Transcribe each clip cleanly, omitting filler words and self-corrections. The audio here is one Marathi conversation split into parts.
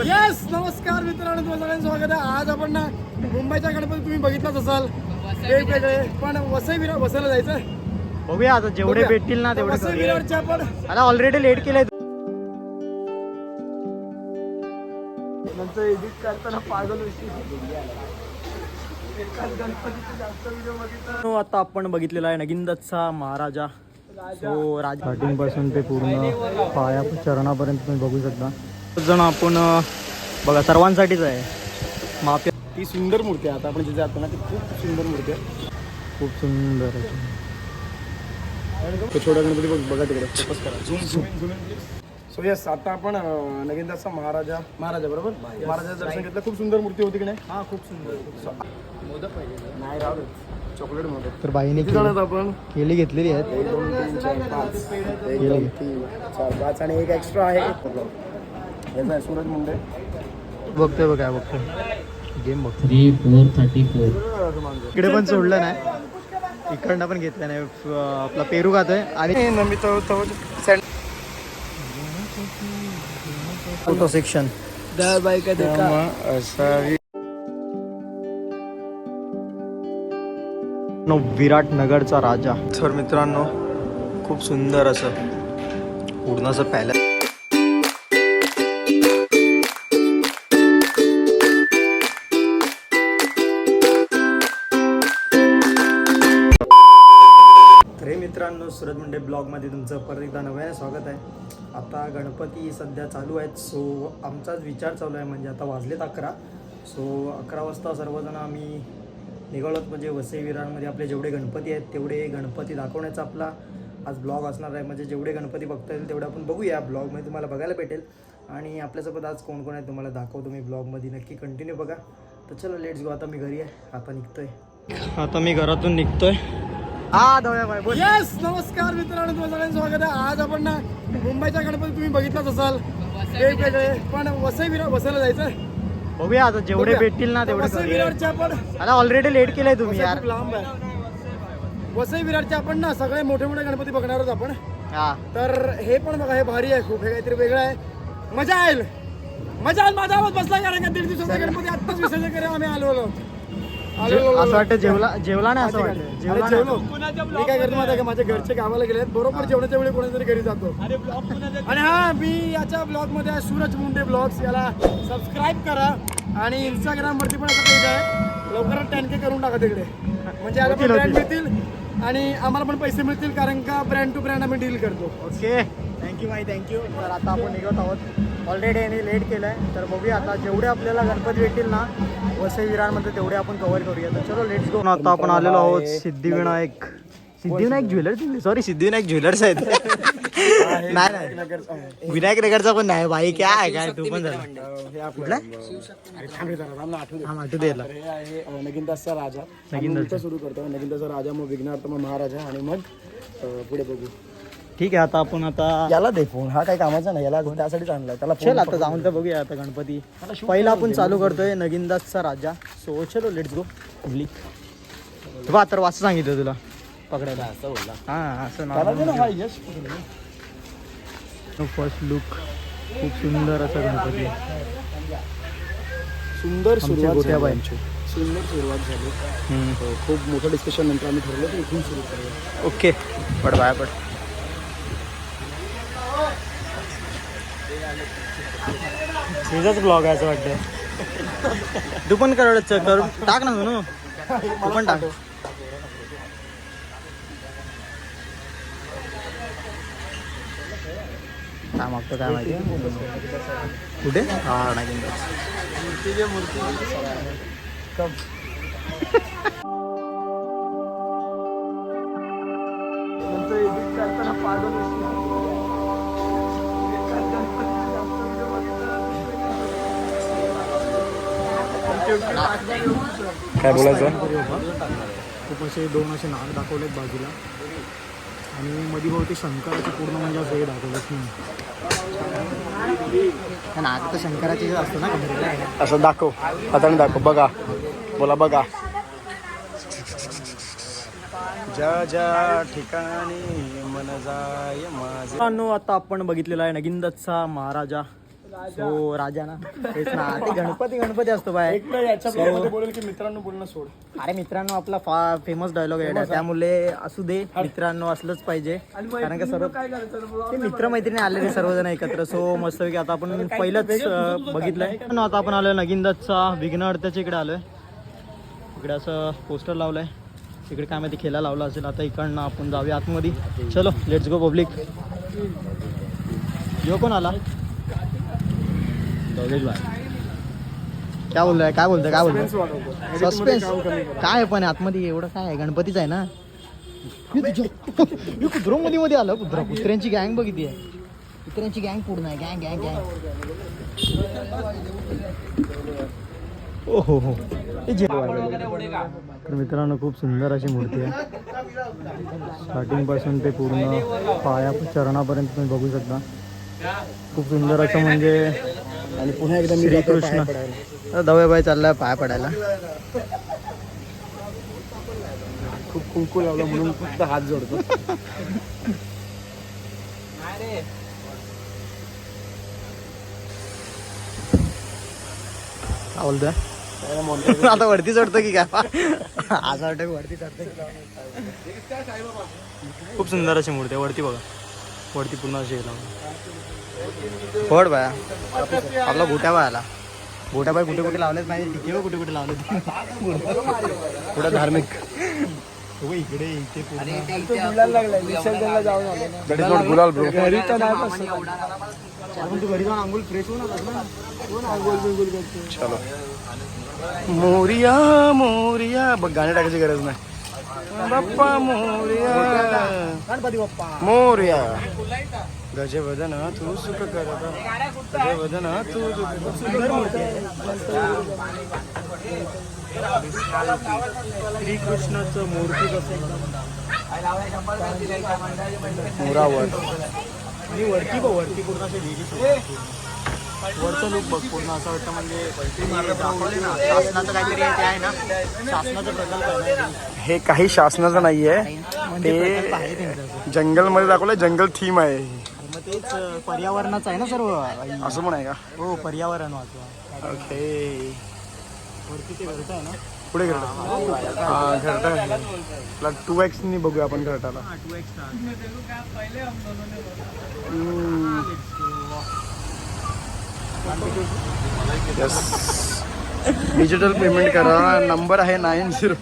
यस नमस्कार मित्रांनो, तुमचं सगळ्यांचं स्वागत आहे. आज आपण ना मुंबईचा गणपती तुम्ही बघितलाच असाल, वेगवेगळे पण वसई विरार बसायला जायचं. बघूया आता जेवढे भेटतील ना तेवढे. वसई विरारचे आपण आता ऑलरेडी लेट केलंय. नंतर एडिट करताना पागल होती. आता आपण बघितलेला आहे नगिनदत्तचा महाराजा. सो स्टार्टिंग पासून ते पूर्ण पाया चरणापर्यंत तुम्ही बघू शकता. जण आपण बघा सर्वांसाठीच आहे. माफी ती सुंदर मूर्ती आहे. आता आपण जिथे जातो ना ती खूप सुंदर मूर्ती आहे, खूप सुंदर आहे. तो छोटा गणपती बघा तिकडे, फोकस करा, झूम. सो यस, आता आपण नगिनदासचा महाराजा बरोबर महाराजाचं दर्शन घेतलं. खूप सुंदर मूर्ती होती की नाही? हा खूप सुंदर. मोदक पाहिजे नाही राहू चॉकलेट मोदक. तर बाईने आपण केली घेतलेली आहेत. 1 2 3 4 5 1 2 3 4 5 आणि एक एक्स्ट्रा आहे. याचा आहे सूरज मुंडे. बघतोय बघा, बघतोय गेम बघतो. 3 4 34 इकडे पण सोडलं नाही, इकडनं पण घेतलं नाही. आपला पेरू खातोय आणि फोटो सेक्शन विराटनगरचा राजा. तर मित्रांनो खूप सुंदर असं पूर्ण असं पॅलेस. तर हे मित्रांनो, सूरज मुंडे ब्लॉगमध्ये तुमचं परत एकदा नव्याने स्वागत आहे. आता गणपती सध्या चालू आहेत. सो आमचाच विचार चालू आहे, म्हणजे आता वाजलेत 11. सो 11 वाजता सर्वजण आम्ही निघालोत. म्हणजे वसई विरारमध्ये आपले जेवढे गणपती आहेत तेवढे गणपती दाखवण्याचा आपला आज ब्लॉग असणार आहे. म्हणजे जेवढे गणपती बघता येईल तेवढे आपण बघूया. ब्लॉगमध्ये तुम्हाला बघायला भेटेल. आणि आपल्यासोबत आज कोण कोण आहे तुम्हाला दाखवतो मी ब्लॉगमध्ये, नक्की कंटिन्यू बघा. तर चलो लेट्स गो. आता मी घरी आहे, आता निघतोय. आता मी घरातून निघतोय. हा दवया बाय बोल. यस नमस्कार मित्रांनो, तुमचं सगळ्यांचं स्वागत आहे. आज आपण ना मुंबईचा गणपती तुम्ही बघितलाच असाल, वेगवेगळे पण वसई विरार बसायला जायचं. बघूया आता जेवढे भेटतील ना तेवढे. वसई विरारचे आपण आता ऑलरेडी लेट केलंय तुम्ही यार. खूप लांब आहे. वसई विरारचे आपण ना सगळे मोठे मोठे गणपती बघणार आहोत आपण. हा तर हे पण बघा, हे भारी आहे खूप. हे काहीतरी वेगळं आहे, मजा येईल. माझा आवाज बसला, कारण का 1.5 दिवसाचा गणपती आत्ताच विसर्जन करेल. आम्ही आलो असं वाटतं जेवला नाही असं वाटतं. जेवलो. मी काय करतो माहिती आहे का, माझ्या घरचे गावाला गेले, बरोबर जेवणाच्या वेळी कोणातरी घरी जातो. आणि हा, मी याच्या ब्लॉग मध्ये आहे, सूरज मुंडे ब्लॉग्स. याला सबस्क्राईब करा आणि इंस्टाग्राम वरती पण असं पेज आहे. लवकरच 10K करून टाका तिकडे, म्हणजे याला पण ब्रँड मिळतील आणि आम्हाला पण पैसे मिळतील, कारण का ब्रँड टू ब्रँड आम्ही डील करतो. ओके, थँक्यू माई थँक्यू. तर आता आपण निघत आहोत. ऑलरेडी यांनी लेट केलं आहे. तर बघूया आता जेवढे आपल्याला गणपती भेटतील ना वसई विरारमध्ये तेवढे आपण कव्हर करूया. तर चलो लेट्स गो. आता आपण आलेलो आहोत Siddhivinayak jewellers. Sorry, Siddhivinayak jewellers आहेत. नाही विनायक नगरचा पण नाही भाई. काय आहे काय तू पण झाला आठवू दे. हे आहे नगिनदासचा राजा. नगिनदास सुरू करतो. नगिनदासचा राजा, मग विघ्नार्थ, मग महाराजा, आणि मग पुढे बघू. ठीक आहे. आता आपण आता याला दे फोन, हा काही कामाचा नाही, याला त्यासाठीच आणलाय त्याला. चल आता जाऊन तर बघूया. आता गणपती पहिला आपण चालू करतोय नगिनदासचा राजा. सो चलो लेट्स गो. बा तर वाच सांगितलं तुला पकडायला. असं बोलला. हा असं ना. फर्स्ट लुक खूप सुंदर असं गणपती. सुंदर सुरुवात गोट्याबाईंची. सुंदर सुरुवात झाली. खूप मोठं डिस्कशन नंतर आम्ही ठरवलं की इथून सुरू करूया. ओके, पड बाय पड. तुझाच ब्लॉग आहे असं वाटतं. तू पण कर टाक ना म्हणून. तू पण टाक. काय मागतो काय माहिती. कुठे? हा नाही काय बोलायचं. खूप असे 2 असे नाग दाखवलेत बाजूला, आणि मध्ये भाऊ ते शंकराचे पूर्ण म्हणजे असं हे दाखवलं. नाग तर शंकराचे असतं ना का, असं दाखव, हाताने दाखव. बघा, बोला बघा. ज्या ज्या ठिकाणी मन जाय माझे. आता आपण बघितलेला आहे नगिनदत्तचा महाराजा. सो राजा ना तेच ना ते गणपती असतो बाय. एक तर याच्या ब्लॉगमध्ये बोलेल की मित्रांनो बोलणं सोड. अरे मित्रांनो आपला फेमस डायलॉग आहे त्यामुळे असू दे मित्रांनो असलंच पाहिजे कारण का सर्व ते मित्रमैत्रिणी आलेले सर्वजण एकत्र. सो मस्त की आता आपण पहिलंच बघितलंय. आता आपण आलोय नगिनदासचा विघ्नहर्त्याच्या इकडे आलोय. इकडे असं पोस्टर लावलंय. इकडे काय माहिती खेळा लावला असेल. आता इकडनं आपण जाऊया आतमध्ये. चलो लेट्स गो पब्लिक. यो कोण आला भाई काय बोलतोय सस्पेन्स काय पण आतमध्ये एवढं काय आहे गणपतीच आहे ना. कुत्रोमध्ये मध्ये आलं कुत्र्यांची गँग बघितली आहे. कुत्र्यांची गँग पूर्ण आहे. गँग गँग गँग ओ हो हो. तर मित्रांनो खूप सुंदर अशी मूर्ती आहे. स्टार्टिंग पासून ते पूर्ण पाया चरणापर्यंत तुम्ही बघू शकता. खूप सुंदर असं म्हणजे. आणि पुन्हा एकदा मी श्रीकृष्ण दवेबाई चाललाय पाया पडायला. खूप कुंकू लावला म्हणून फक्त हात जोडतो. काय बोलतोय आता वरती चढतो की काय असं वाटतं वरती चढतो. खूप सुंदर अशी मूर्ती आहे. वरती बघा वरती पूर्ण अशी फड बाया आपला गोट्या बायला गोट्या बाय कुठे कुठे लावलेच नाही. टिके कुठे कुठे लावले थोडं धार्मिक इकडे इथे गुलाल ब्रो. घरी तर नाही तू घरी जाऊन आंघोळ फ्रेश होऊन आलास ना. चलो मोरिया मोरिया बघ गाणे टाकायची गरज नाही. बाप्पा मोरिया गणपती बाप्पा मोरिया गजवदन तू सुख करता गजवदन तू सुंदर मूर्ती आहे. श्रीकृष्णाचं मूर्ती कसं मोरावर आणि वरती बघ वरती पूर्ण असे वरचं लुक बघ पूर्ण असं वाटतं म्हणजे दाखवले ना शासनाचं काहीतरी ते आहे ना. शासनाचा प्रकल्प आहे. हे काही शासनाचं नाहीये. म्हणजे प्रकल्प आहे त्यांचा. जंगल मध्ये दाखवलंय. जंगल थीम आहे. मग तेच पर्यावरणाचं आहे ना सर्व. असं पण आहे का? हो पर्यावरण वाचवा. ओके वरती ते घरट आहे ना. पुढे घरटा. हा घरटा आहे. 2x नी बघूया आपण घरटाला. यस डिजिटल पेमेंट करा. नंबर आहे 90.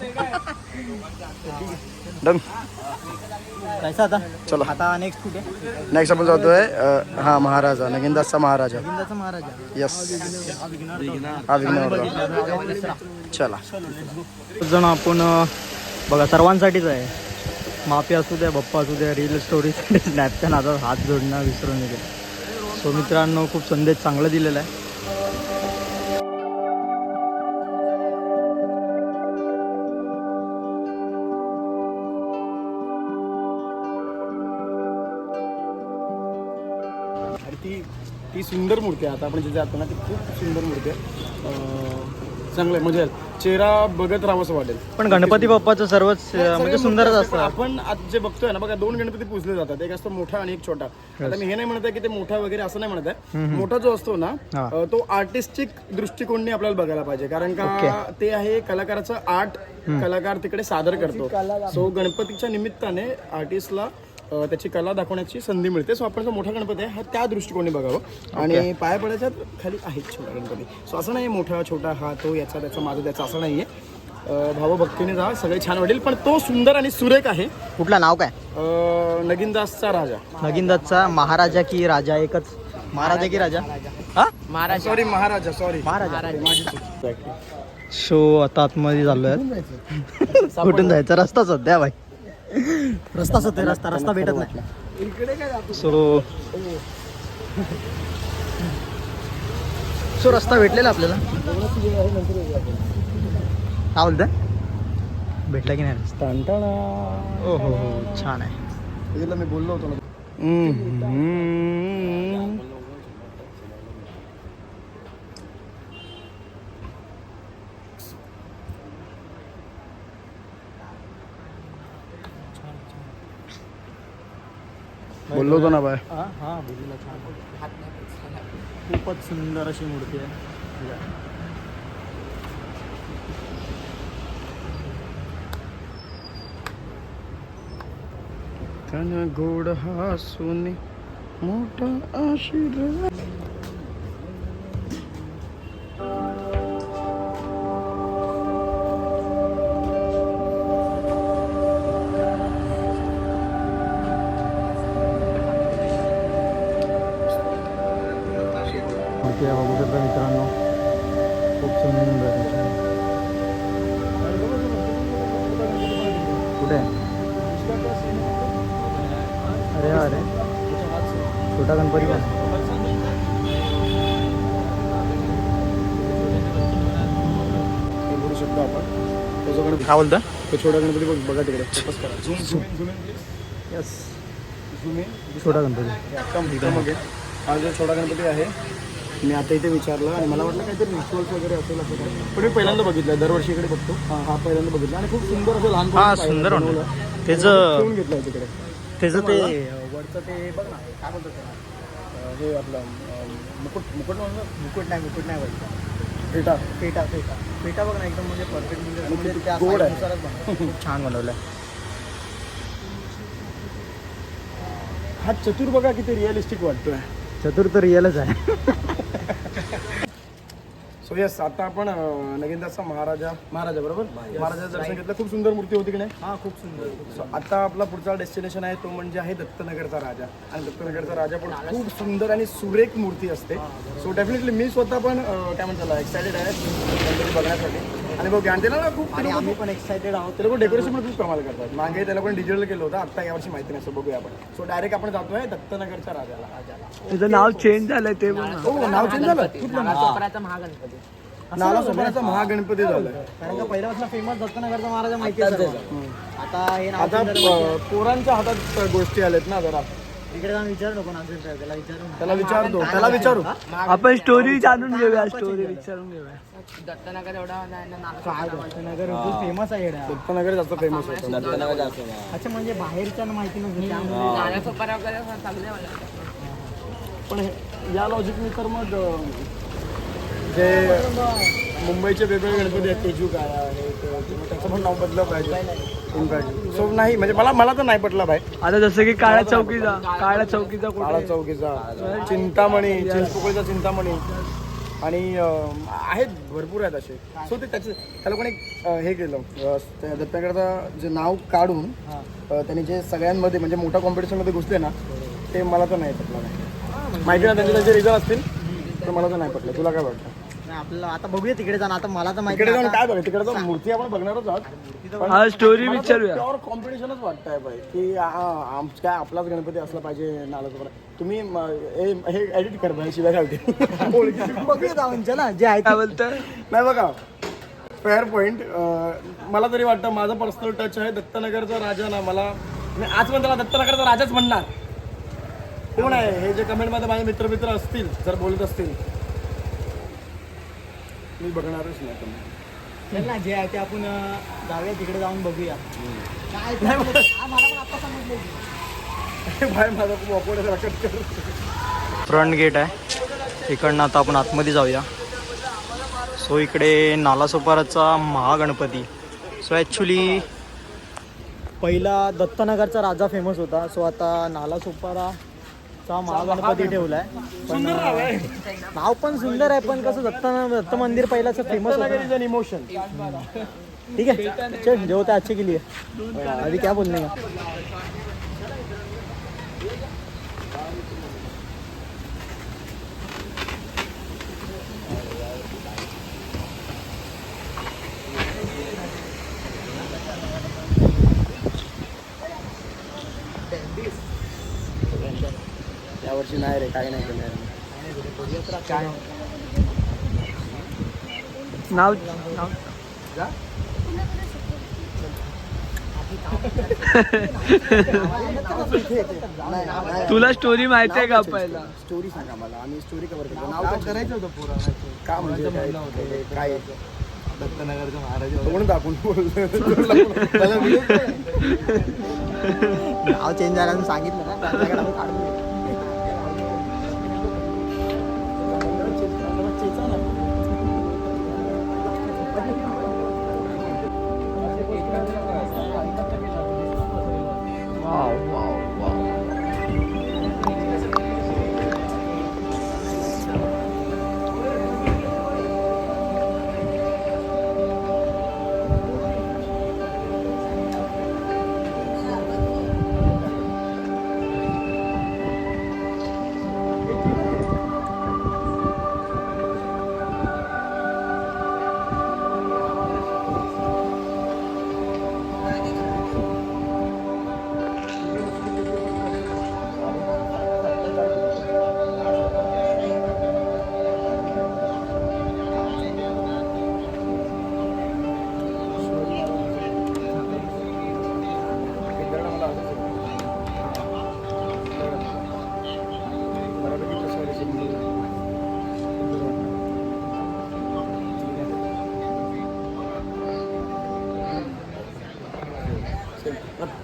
डन. कैसा आता चलो आता नेक्स्ट कुठे नेक्स्ट आपण जातोय हा महाराजा नगिनदासचा महाराजा. गोविंदाचा महाराजा. यस हा विघ्नहर्ता. चला जण आपण बघा सर्वांसाठीच आहे. माफी असू द्या बप्पा असू द्या रील स्टोरी स्नॅपच्या नादात हात जोडणं विसरून गेले. सो मित्रांनो खूप संदेश चांगला दिलेला आहे. ती सुंदर मूर्ती आहे. आता आपण जिथे जातो ना ती खूप सुंदर मूर्ती आहे. चांगलं आहे म्हणजे चेहरा बघत राहावं असं वाटेल. पण गणपती बाप्पाचं सर्वच म्हणजे सुंदरच असतं. आपण आज जे बघतोय ना बघा 2 गणपती पूजले जातात. एक असतो मोठा आणि एक छोटा. आता मी हे नाही म्हणत आहे की ते मोठा वगैरे असं नाही म्हणत आहे. मोठा जो असतो ना तो आर्टिस्टिक दृष्टिकोनाने आपल्याला बघायला पाहिजे कारण का ते आहे कलाकाराचं आर्ट. कलाकार तिकडे सादर करतो. सो गणपतीच्या निमित्ताने आर्टिस्टला त्याची कला दाखवण्याची संधी मिळते. सो आपण जो मोठा गणपती आहे हा त्या दृष्टिकोनाने बघावं. आणि पाया पडायच्या खाली आहे छोटा गणपती. सो असं नाही मोठा छोटा हा तो याचा त्याचा माझा त्याचा असं नाही आहे. भावभक्तीने जा सगळे छान वाटेल. पण तो सुंदर आणि सुरेख आहे. कुठलं नाव काय नगिनदासचा राजा. नगिनदासचा महाराजा की राजा एकच. महाराजा की राजा हा सॉरी महाराजा सॉरी महाराजा. शो आता आतमध्ये चाललोय. कुठून जायचा रस्ता सध्या भाई रस्ता सध्या रस्ता भेटत नाही. सो रस्ता भेटलेला आपल्याला. काय बोलतोय भेटला की नाही रस्ता. हो हो हो छान आहे. मी बोललो होतो ना. बोललो होतो ना बाय. हा बोलला छान. खूपच सुंदर अशी मूर्ती आहे. त्यानं गोड हसून मोठा आशीर्वाद. मूर्ती आहे बघू शकता मित्रांनो, खूप सुंदर अशी. कुठे आहे? अरे अरे छोटा गणपती पण. हे बोलू शकतो आपण. तो जो गणपती काय बोलता? तो छोटा गणपती बघा तिकडे. फोकस करा. Zoom in please. Yes, zoom in. छोटा गणपती. एकदम ओके. हा जो छोटा गणपती आहे, मी आता इथे विचारलं आणि मला वाटलं काहीतरी रिच्युअल्स वगैरे असेल असं काय. पण मी पहिल्यांदा बघितलं, दरवर्षी इकडे बघतो. हा पहिल्यांदा बघितला आणि खूप सुंदर असं लहान. हा सुंदर वाटलं त्याचं. ठेवून घेतलं तिकडे. त्याचं ते वरचं ते बघ ना, काय बोलतात त्याला, हे आपलं मुकुट मुकुट म्हणून. मुकुट नाही बोलतो. फेटा. पेटा बघ ना, एकदम म्हणजे परफेक्ट. म्हणजे त्या गोड आहे. साईजनुसारच बनवलं. खूप छान बनवलं. हा चतुर बघा किती रिअलिस्टिक वाटतोय. चतुर्थ रिअलच आहे. सो यस, आता आपण नगिनदासचा महाराजा बरोबर, महाराजाचं दर्शन घेतलं. खूप सुंदर मूर्ती होती की नाही. हा खूप सुंदर. सो आता आपला पुढचा डेस्टिनेशन आहे तो म्हणजे आहे दत्तनगरचा राजा. आणि दत्तनगरचा राजा पण खूप सुंदर आणि सुरेख मूर्ती असते. सो डेफिनेटली मी स्वतः पण काय म्हणतात एक्सायटेड आहे गणपती बघण्यासाठी. आणि बघ त्याला ना खूप, आणि आम्ही पण एक्सायटेड आहोत. ते लोक डेकोरेशन पण खूप कमाल करतात. मागे त्याला पण डिजिटल केलं होतं, आता यावर्षी माहिती नाही. सो बघूया आपण. सो डायरेक्ट आपण जातोय दत्तनगरच्या राजाला. त्याचं नाव चेंज झालंय ते पण. हो, नाव चेंज झालं. महागणपती. नालासोपाराचा महागणपती झालाय. कारण का पहिल्यापासून फेमस दत्तनगरचा महाराजा माहिती आहे सर्वांना. आता हे नाव आता पोरांच्या हातात गोष्टी आल्यात ना जरा. इकडे जाऊन विचारू नको ना, त्याला विचारू. त्याला विचारू. आपण स्टोरी जाणून घेऊया, स्टोरी विचारून घेऊया. दत्तनगर एवढा नाही ना, काय दत्तनगर खूप फेमस आहे इकडे. दत्तनगर जास्त फेमस होतं. अच्छा, म्हणजे बाहेरच्या माहिती नव्हती त्यामुळे. नाल्यासोपारा वगैरे चांगले मला. पण या लॉजिकने तर मग जे मुंबईचे वेगवेगळे गणपती आहेत, तेजू काय आहे त्याचं पण नाव बदललं पाहिजे. इनफॅक्ट सो नाही म्हणजे मला तर नाही पटलं भाई. आता जसं की काळ्या चौकीचा काळा चौकीचा चिंतामणी, चिंचपोकळीचा चिंतामणी आणि आहेत भरपूर आहेत असे. सो ते त्या लोकांनी हे केलं, त्या दत्तनगरचं जे नाव काढून त्यांनी जे सगळ्यांमध्ये म्हणजे मोठ्या कॉम्पिटिशनमध्ये घुसले ना, ते मला तर नाही पटलं. नाही माहिती ना, त्यांचे रिझन असतील, तर मला तर नाही पटलं. तुला काय वाटतं? आपल्याला आता बघूया तिकडे जाणं. आता मला तर माहिती तिकडे जाऊन काय बघा, तिकडे जाऊन मूर्ती आपण बघणारच आहोत. हा स्टोरी विचारूया. प्युअर कॉम्पिटिशनच वाटतंय भाई की काय आपलाच गणपती असला पाहिजे नालासोपारा. तुम्ही हे एडिट कर भाई, शिवाय घालते. बघूया जाऊन चला जे आहे काय बोलतं. नाही बघा, फेअर पॉईंट. मला तरी वाटतं, माझा पर्सनल टच आहे दत्तनगरचा राजा ना. मला मी आज पण त्याला दत्तनगरचा राजाच म्हणणार. कोण आहे हे जे कमेंटमध्ये माझे मित्र असतील, जर बोलत असतील, मी बघणारच नाही. तुम्ही चल ना, जे आहे ते आपण जाऊया तिकडे जाऊन बघूया. काय मला पण आता समजलं. भाई माझा खूप ऑकवर्ड आहे. फ्रंट गेट आहे, इकडनं आता आपण आतमध्ये जाऊया. सो इकडे नालासोपाराचा महागणपती. सो ॲक्च्युली पहिला दत्तनगरचा राजा फेमस होता. सो आता नालासोपाराचा महागणपती ठेवला आहे. पण नाव पण सुंदर आहे, पण कसं दत्त मंदिर पहिलाच फेमस होतं. इमोशन. ठीक है, चल जो होता है अच्छे के लिए. अभी क्या बोलने का. यावर्षी नाही रे, काही नाही केलं. काय नाव तुला स्टोरी माहिती आहे का पहिला? स्टोरी सांगा मला, आम्ही स्टोरी कव्हर करतो. नाव करायचं होतं पुरा. का म्हणजे काय दत्तनगरचं महाराज म्हणून दाखवून नाव चेंज झालं सांगितलं ना त्याच्याकडे आम्ही काढून घेऊ.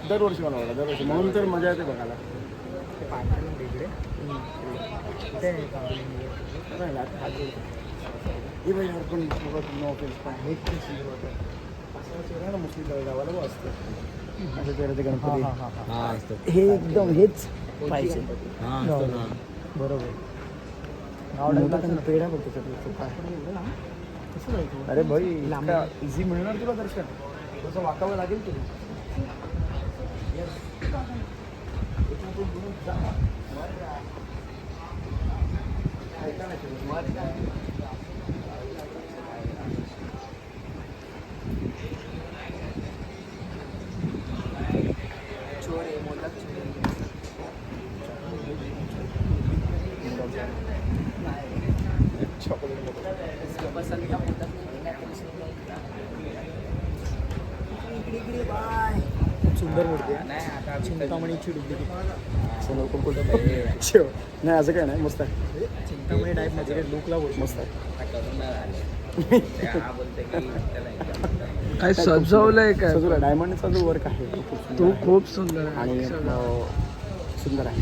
दरवर्षी बनवायला दरवर्षी म्हणून तर मजा येते बघायला. ही बाई यार पण नो ऑफेन्स पण हे मुस्लिम गावाला असतं असं ते गणपती हे एकदम हेच पाहिजे. बरोबर पेढा बघतो कसं जायचं. अरे भाई इझी मिळणार तुला दर्शन तसं वाकावं लागेल तुला. सुंदर मूर्ती आहे. चिंतामणीची डुप्लिकेट नाही असं काय नाही मस्त आहे. चिंतामणी टाईप मध्ये लुकला मस्त आहे. काय सजवलंय काय सजवलं डायमंडचा जो वर्क आहे तो खूप सुंदर आहे आणि सुंदर आहे.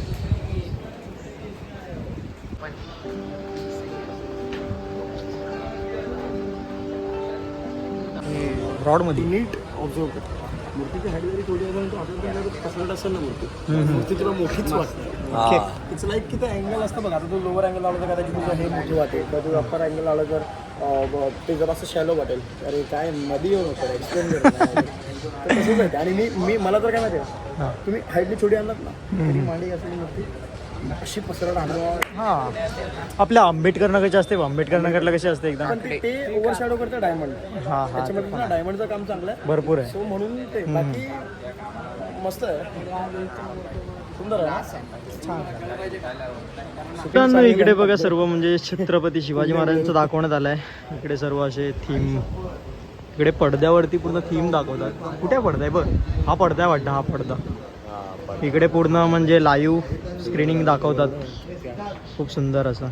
रॉडमध्ये नीट ऑब्झर्व कर. मूर्तीची हाईट जरी थोडी असेल तर आपल्याला पसरत असेल ना मूर्ती तुला मोठीच वाटते. इट्स लाईक की ते अँगल असतं बघा. आता तू लोअर अँगल लावलं तर कदाचित तुझं हे मोठी वाटेल किंवा तू अप्पर अँगल लावलं तर ते जरा असं शॅलो वाटेल. अरे काय मध्ये येऊन होतं एक्सप्लेन करत तसंच आहे. आणि मी मला तर काय माहिती आहे तुम्ही हाईटली छोटी आणलात ना तरी मांडी असलेली मूर्ती अशी पसरत आणलं. हां आपल्या आंबेडकर नगरचे असते आंबेडकर नगरला कसे असते एकदम पण ते ओव्हर शॅडो करतं डायमंड. हां हां त्याच्यामध्ये ना डायमंडचं काम चांगलं आहे भरपूर आहे. सो म्हणून ते बाकी मस्त आहे. सुंदर आहे. मित्रांनो इकडे बघा सर्व म्हणजे छत्रपती शिवाजी महाराजांचं दाखवण्यात आलंय. इकडे सर्व असे थीम इकडे पडद्यावरती पूर्ण थीम दाखवतात. कुठे पडदा आहे बघ हा पडदा आहे वाटतं. हा पडदा इकडे पूर्ण म्हणजे लाईव्ह स्क्रीनिंग दाखवतात. खूप सुंदर असं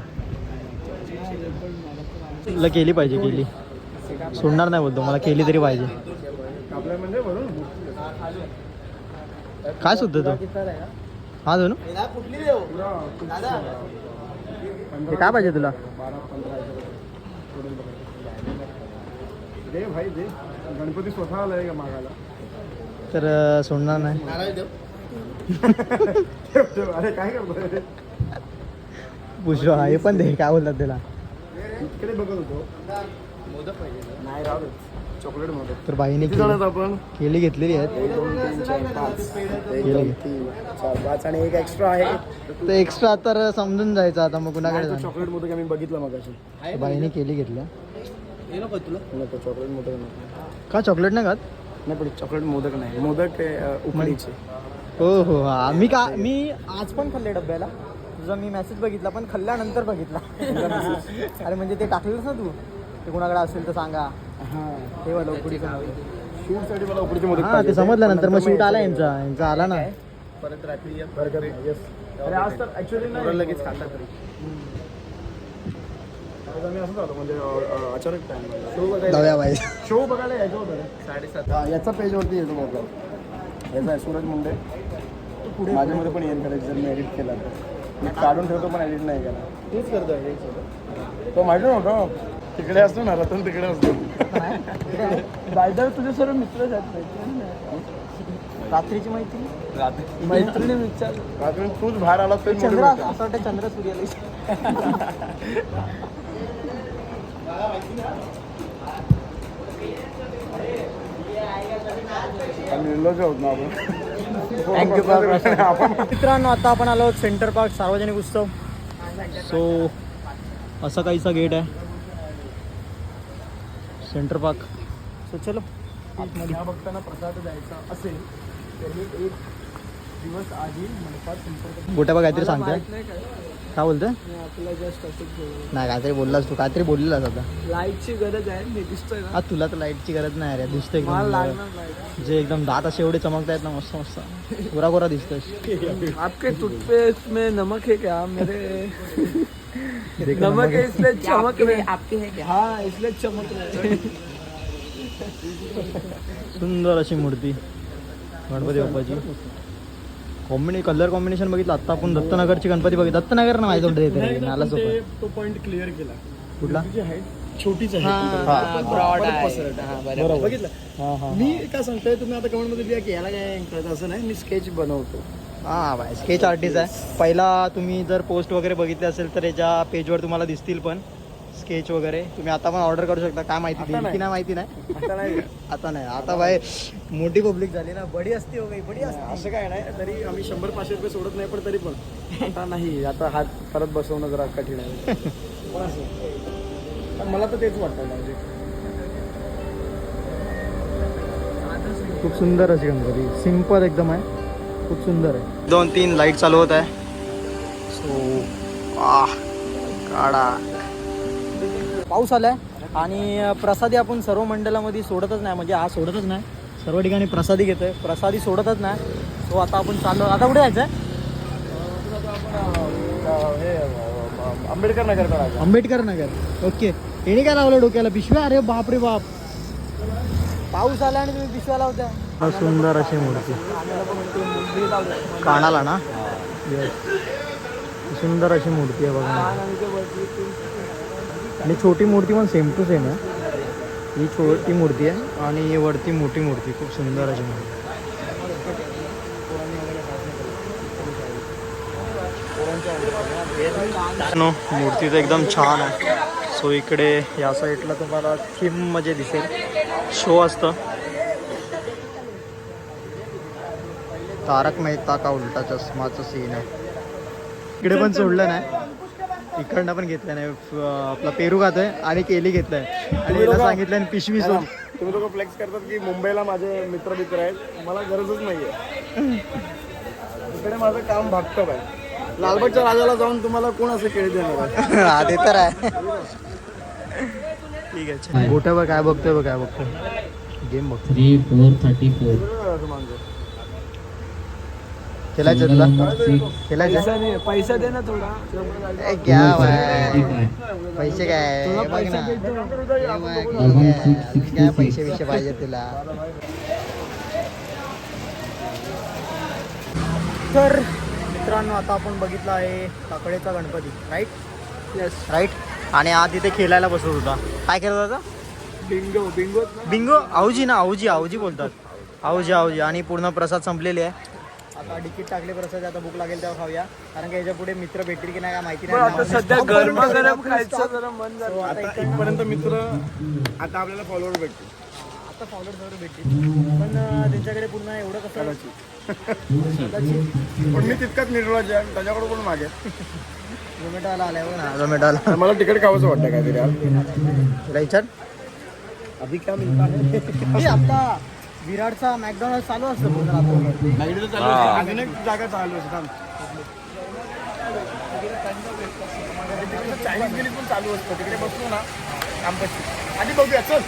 तुला केली पाहिजे. केली सोडणार नाही बोलतो मला केली तरी पाहिजे. आपल्या म्हणजे म्हणून काय सुद्धा तो हा दोन हे काय पाहिजे तुला. 12-15 दे भाई दे. गणपती स्वतः आलाय का मागायला तर सोडणार नाही. अरे काय करतोय पुष्पा हे पण दे काय बोलतात त्याला. इकडे बघत होतो मोदक पाहिजे नाही राहू चॉकलेट मोदक. तर बाईने किती जण आपण केली घेतलेली आहेत. 1 2 3 4 5 1 2 3 4 5 आणि एक एक्स्ट्रा आहे. ते एक्स्ट्रा तर समजून जायचं आता मग कुणाकडे जाणार. चॉकलेट मोदक आम्ही बघितलं मगाशी. बाईने केली घेतल्या. नको तुला नको चॉकलेट मोदक नको. का चॉकलेट नाही खात. नाही पण चॉकलेट मोदक नाही मोदक उकडीचे. हो हो हा मी आज पण खाल्ले डब्याला. तुझा मी मेसेज बघितला पण खाल्ल्यानंतर बघितला. अरे म्हणजे ते टाकलेलंच ना तू ते कुणाकडे असेल तर सांगा. हां ते वाला उकडीचं शूटसाठी मला उकडीचे मोदक हां ते समजलं नंतर मग शूट आला यांचा आला ना. परत रात्री बर्गर येस. अरे आज तर ॲक्च्युली नाही लगेच खातात तरी. आज आम्ही असं झालो म्हणजे अचानक टाइम शो बघायला जाऊया बाई. शो बघायला यायचं होतं 7:30 याचा पेजवरती येतो मोबाईल. याचा आहे सूरज मुंडे. माझ्यामध्ये पण येईल करायचं जर मी एडिट केला तर. मी काढून ठेवतो पण एडिट नाही केला. तेच करतो एडिट. तो माहिती नव्हतं तिकडे असतो ना, रतन तिकडे असतो. बायदा तुझे सर्व मित्रच आहेत. रात्रीची माहिती मैत्रिणी विचार रात्री तूच बाहेर आला तर चंद्र असं वाटतं चंद्र सूर्याला निर्लज होत ना आपण. थँक्यू मित्रांनो. आता आपण आलो सेंटर पार्क सार्वजनिक उत्सव. सो असा काहीसा गेट आहे सेंटर पार्क. सो चलो या भक्तांना प्रसाद द्यायचा असेल तर मी एक दिवस आधी मनपात संपर्क. गोट्या बघ काहीतरी सांगते. काय बोलतोय? आपल्याला जस्ट असंच नाही काहीतरी बोललास तू, काहीतरी बोललेलास आता. लाईटची गरज आहे. मी दिसतोय ना हा तुला तर लाईटची गरज नाही रे. दिसतोय मला एकदम लागणार लाईट. जे एकदम दात असे एवढे चमकता आहेत ना, मस्त मस्त गोरा गोरा दिसतोय. आपके टूथपेस्ट में नमक है क्या मेरे? नमक है इसलिए चमक रहे. आपके है क्या? हाँ इसलिए चमक रहे. सुंदर अशी मूर्ती गणपती बाप्पाची. कलर कॉम्बिनेशन बघितलं. आता आपण दत्तनगरची गणपती बघितलं. दत्तनगर ना माहिती होतं नाला सोपं. तो पॉईंट क्लिअर केला. कुठला? जी आहे छोटीच आहे. ब्रॉड परत आहे. पसरट आहे. हा, बरोबर. बघितलं. हां हां मी काय सांगतोय, तुम्ही आता कमेंटमध्ये लिहा की याला काय कळतं. असं नाही, मी स्केच बनवतो. हां बाय स्केच आर्टिस्ट आहे. पहिला तुम्ही जर पोस्ट वगैरे बघितले असेल तर याच्या पेजवर तुम्हाला दिसतील पण स्केच वगैरे. तुम्ही आता पण ऑर्डर करू शकता. काय माहिती देईल की नाही माहिती नाही. आता नाही आता नाही. आता बाय मोठी पब्लिक झाली ना. बडी असते हो गई बडी असते. असं काय नाही. तरी आम्ही 100-500 रुपये सोडत नाही, पण तरी पण आता नाही. आता हात परत बसवणं जरा कठीण आहे. पण असं पण मला तर तेच वाटतं म्हणजे. खूप सुंदर अशी गणपती. सिंपल एकदम आहे. खूप सुंदर आहे. 2-3 लाईट चालू होत आहे. सो काढा. पाऊस आलाय आणि प्रसादी आपण सर्व मंडळामध्ये सोडतच नाही. म्हणजे हा सोडतच नाही. सर्व ठिकाणी प्रसादी घेतोय. प्रसादी सोडतच नाही. सो आता आपण चाललो. आता कुठे जायचं आहे? हे आंबेडकर नगर करायचं. आंबेडकर नगर. ओके. येणे काय लावलं डोक्याला? पिशव्या? अरे बाप रे बाप. पाऊस आला आणि तुम्ही पिशव्या लावता. सुंदर अशी मूर्ती कानाला ना. येस. सुंदर अशी मूर्ती आहे बघा. आणि छोटी मूर्ती पण सेम टू सेम आहे. ही छोटी मूर्ती आहे आणि वरती मोठी मूर्ती. खूप सुंदर अशी मूर्ती. मूर्ती तर एकदम छान आहे. सो इकडे या साईडला तुम्हाला थीम म्हणजे दिसेल. शो असतं. तारक मेहता का उलटा चष्माचं सीन आहे. इकडे पण सोडलं नाही. इकडनं पण घेतलं नाही. आपला पेरू खातोय आणि केली घेतलंय आणि याला सांगितलं आणि पिशवी सोड. तुम्ही लोक फ्लेक्स करतात की मुंबईला माझे मित्र आहेत. मला गरजच नाहीये. इकडे माझं काम भागतं बाय. लालबागच्या राजाला जाऊन तुम्हाला कोण असं केळी देणार आहे? हा ते तर आहे. ठीक आहे. गोट्या बघ काय बघतोय बघ काय बघतोय. गेम बघतो. 3434 असं मागतो. खेळायचं तुला? खेळायचं? पैसा नाही. पैसा दे ना थोडा. क्या पैसे काय बघ ना. काय पैसे विषय पाहिजे तुला. तर मित्रांनो आता आपण बघितलं आहे काकडेचा गणपती. राईट? येस. राईट. आणि आज इथे खेळायला बसत होता. काय खेळत होता? बिंगो. Bingo Bingo. आऊजी ना. आऊजी बोलतात. आऊजी. आणि पूर्ण प्रसाद संपलेले आहे. आता तिकीट टाकले प्रसाद. आता भूक लागेल तेव्हा खाऊया. कारण की याच्या पुढे मित्र भेटतील की नाही काय माहिती पण आता नाही. सध्या गरमागरम खायचं जरा मन झालं. आता इथपर्यंत मित्र. आता आपल्याला फॉलोअर भेटतील. आता फॉलोअर्स वगैरे भेटतील पण त्यांच्याकडे पुन्हा एवढं कसं. पण मी तितकाच निर्लज आहे. त्याच्याकडे पण मागे. झोमॅटोला आलाय बघ ना. झोमॅटोला मला तिकीट खावंसं वाटतं काहीतरी यार. तुला विचार. अभी काय मिळतं? आता विराटचा मॅकडॉनल्ड चालू असतं पूर्ण रात्रभर. अजून एक जागा चालू असते. चायनीज बिलीज पण चालू असतं. तिकडे बसलो ना कॅम्पसची. आधी बघूया चल.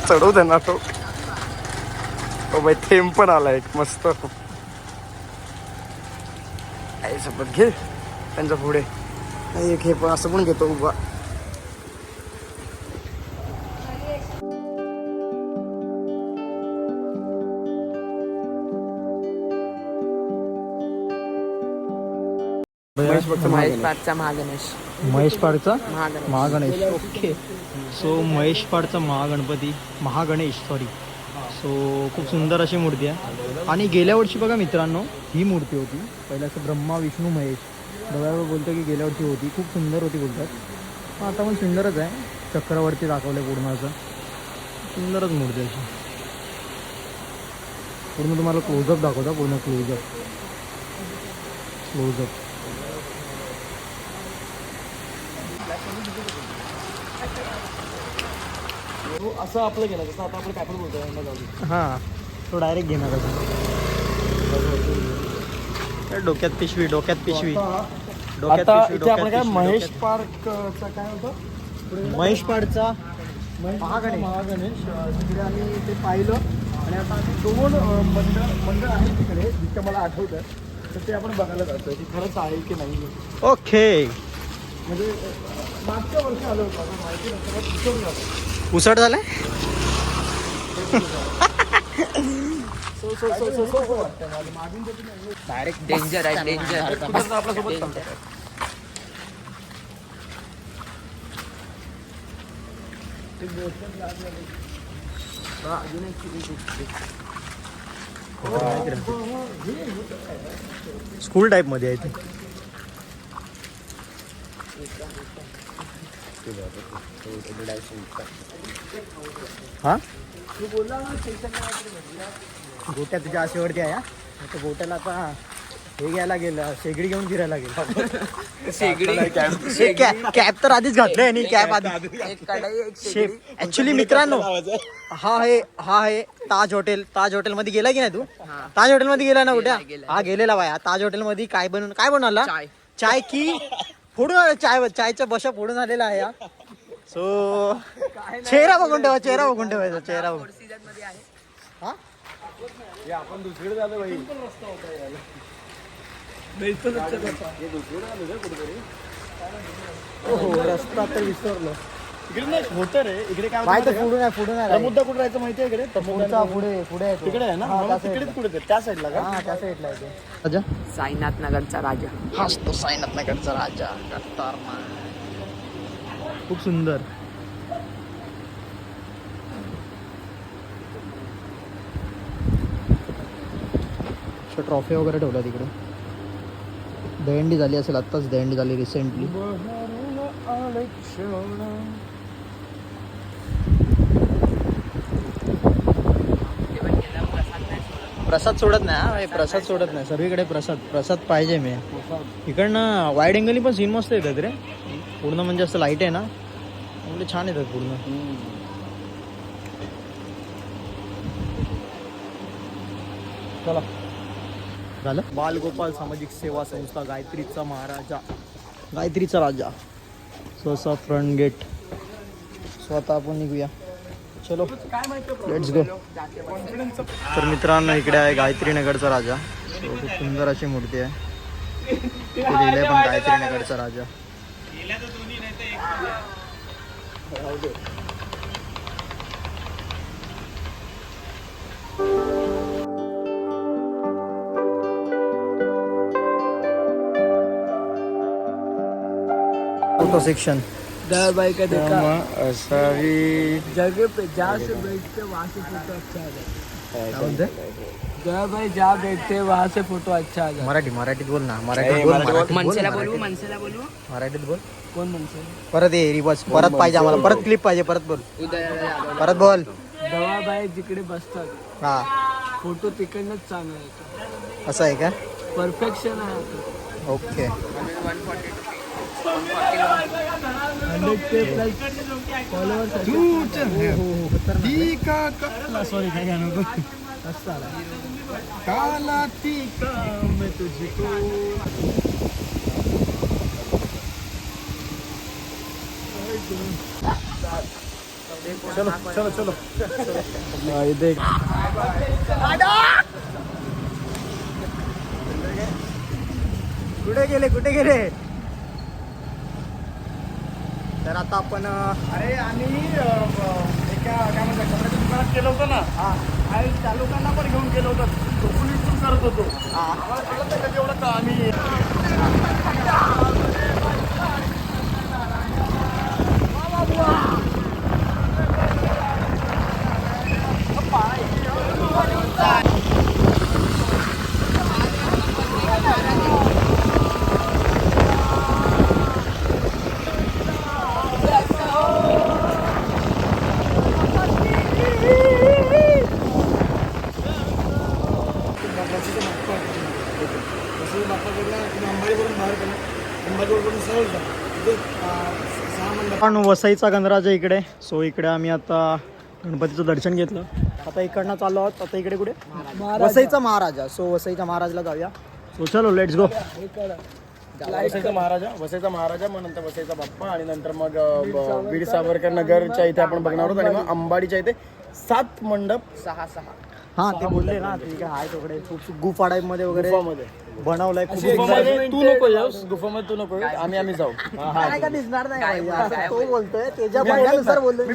चढवू दे ना तो. बाई थेंब पण आला एक मस्त. आई सोबत घे त्यांच्या पुढे एक हे पण असं पण घेतो उभा. महेश पाटचा महागणेश. महेश पाडचा महागणेश. महागणेश. ओके. सो महेश पाडचा महागणेश सॉरी. सो खूप सुंदर अशी मूर्ती आहे. आणि गेल्या वर्षी बघा मित्रांनो ही मूर्ती होती पहिला असं ब्रह्मा विष्णू महेश डोळ्यावर बोलतो की गेल्या वर्षी होती खूप सुंदर होती बोलतात. आता पण सुंदरच आहे. चक्रावरती दाखवलं पूर्ण असं सुंदरच मूर्ती अशी. पूर्ण तुम्हाला क्लोजअप दाखवता पूर्ण क्लोजअप. असं आपलं गेलं जसं आता आपण काय पण बोलतोय. हां तो डायरेक्ट घेणार असं. डोक्यात पिशवी आता इथे आपण काय महेश पार्कचा काय होतं महेशपाडचा महागणेश तिकडे आम्ही ते पाहिलं. आणि आता आम्ही 2 मंडळ आहेत तिकडे जितकं मला आठवतं तर ते आपण बघायला जातोय की खरंच आहे की नाही. ओके. म्हणजे मागच्या वर्षी आलो होतो आता माहिती नसतं उसट झालाय. डायरेक्ट डेंजर आहे डेंजर. आपल्यासोबत स्कूल टाईप मध्ये आहे ते. हा गोट्या तुझ्या आशेवरती आहे. आता गोट्याला आता हे घ्यायला गेलं शेगडी घेऊन फिरायला गेलं. कॅप तर आधीच घातलंय आणि कॅप आधी एक कढई एक शेप. ऍक्च्युली मित्रांनो हा आहे ताज हॉटेल मध्ये गेला की नाही तू. ताज हॉटेल मध्ये गेला ना कुठे. हा गेलेला बाय. ताज हॉटेल मध्ये काय बनवला चाय की फोडून आला. चायच्या बशा फोडून आलेला आहे. सो चेहरा बघून ठेवायचा चेहरा बघून. हा आपण दुसरीकडे झालं भाई. रस्ता तर विसरलो. इकडे नाही होतं रे. इकडे काय माहिती फोडून आहे मुद्दा कुठे राहायचं माहिती आहे इकडे पुढे आहे तो. तिकडे आहे ना. मला तिकडेच कुठे त्या साईडला का. हा त्या साईडला आहे ते. राजा साईनाथ नगरचा राजा. हाच तो साईनाथ नगरचा राजा. खूप सुंदर. ट्रॉफी वगैरे ठेवला तिकडे. दहीहंडी झाली असेल आत्ताच. दहीहंडी झाली रिसेंटली. प्रसाद सोडत नाही. प्रसाद सोडत नाही. सर्वीकडे प्रसाद पाहिजे. मी इकडनं वाईड अँगलनी पण सीन मस्त येतात रे. पूर्ण म्हणजे असं लाईट आहे ना म्हणजे छान येतात पूर्ण. चला झालं. बालगोपाल सामाजिक सेवा संस्था गायत्रीचा राजा. सो असा फ्रंट गेट. सो आता आपण निघूया. चलो लेट्स गो. तर मित्रांनो इकडे आहे गायत्री नगरचा राजा. सो खूप सुंदर अशी मूर्ती आहे. लिहिलंय पण गायत्री नगरचा राजा. Photo section. भाई का देखा असावी जगह पे जहाँ से बैठते वहाँ से फोटो अच्छा आ जाए. जय भाई जहाँ बैठते वहाँ से फोटो अच्छा आ जाए. मराठीत बोल ना. मराठीत मनसेला बोलू. मराठीत बोल. कोण म्हणते. परत ये रिवर्स. परत पाहिजे आम्हाला. परत क्लिप पाहिजे. परत बोल. परत बोल. दवाबाई जिकडे बसतात हा फोटो तिकडनंच चांगला येतो. असं आहे का. परफेक्शन आहे आता. ओके. 100K followers. सॉरी काय गाणं काला टीका मैं तुझको. चलो देख. कुठे गेले तर आता आपण अरे आम्ही एका काय म्हणतात कपड्याच्या दुकानात केलं होतं ना. आणि त्या लोकांना पण घेऊन गेलो होतो. झोपून विपून करत होतो. आम्हाला कळत नाही कधी एवढं का आम्ही पण वसईचा गणराजा इकडे. सो इकडे आम्ही आता गणपतीचं दर्शन घेतलं. आता इकडनं चाललो आहोत. आता इकडे कुठे वसईचा महाराजा. सो वसईच्या महाराजला जाऊया. सो चलो लेट्स गो. वसईचा महाराजा मग नंतर वसईचा बाप्पा आणि नंतर मग वीर सावरकर नगरच्या इथे आपण बघणार आहोत आणि मग अंबाडीच्या इथे 7 मंडप 6 हा ते बोलले ना ठीक आहे. तिकडे खूप गुफा टाईप मध्ये वगैरे गुफामध्ये बनवलंय. खूप गुफामध्ये तू नको येऊस. गुफामध्ये तू नको येऊस. आम्ही जाऊ. काय का दिसणार नाही पाहिजे असं तो बोलतोय. त्याच्या म्हणण्यानुसार बोलतोय.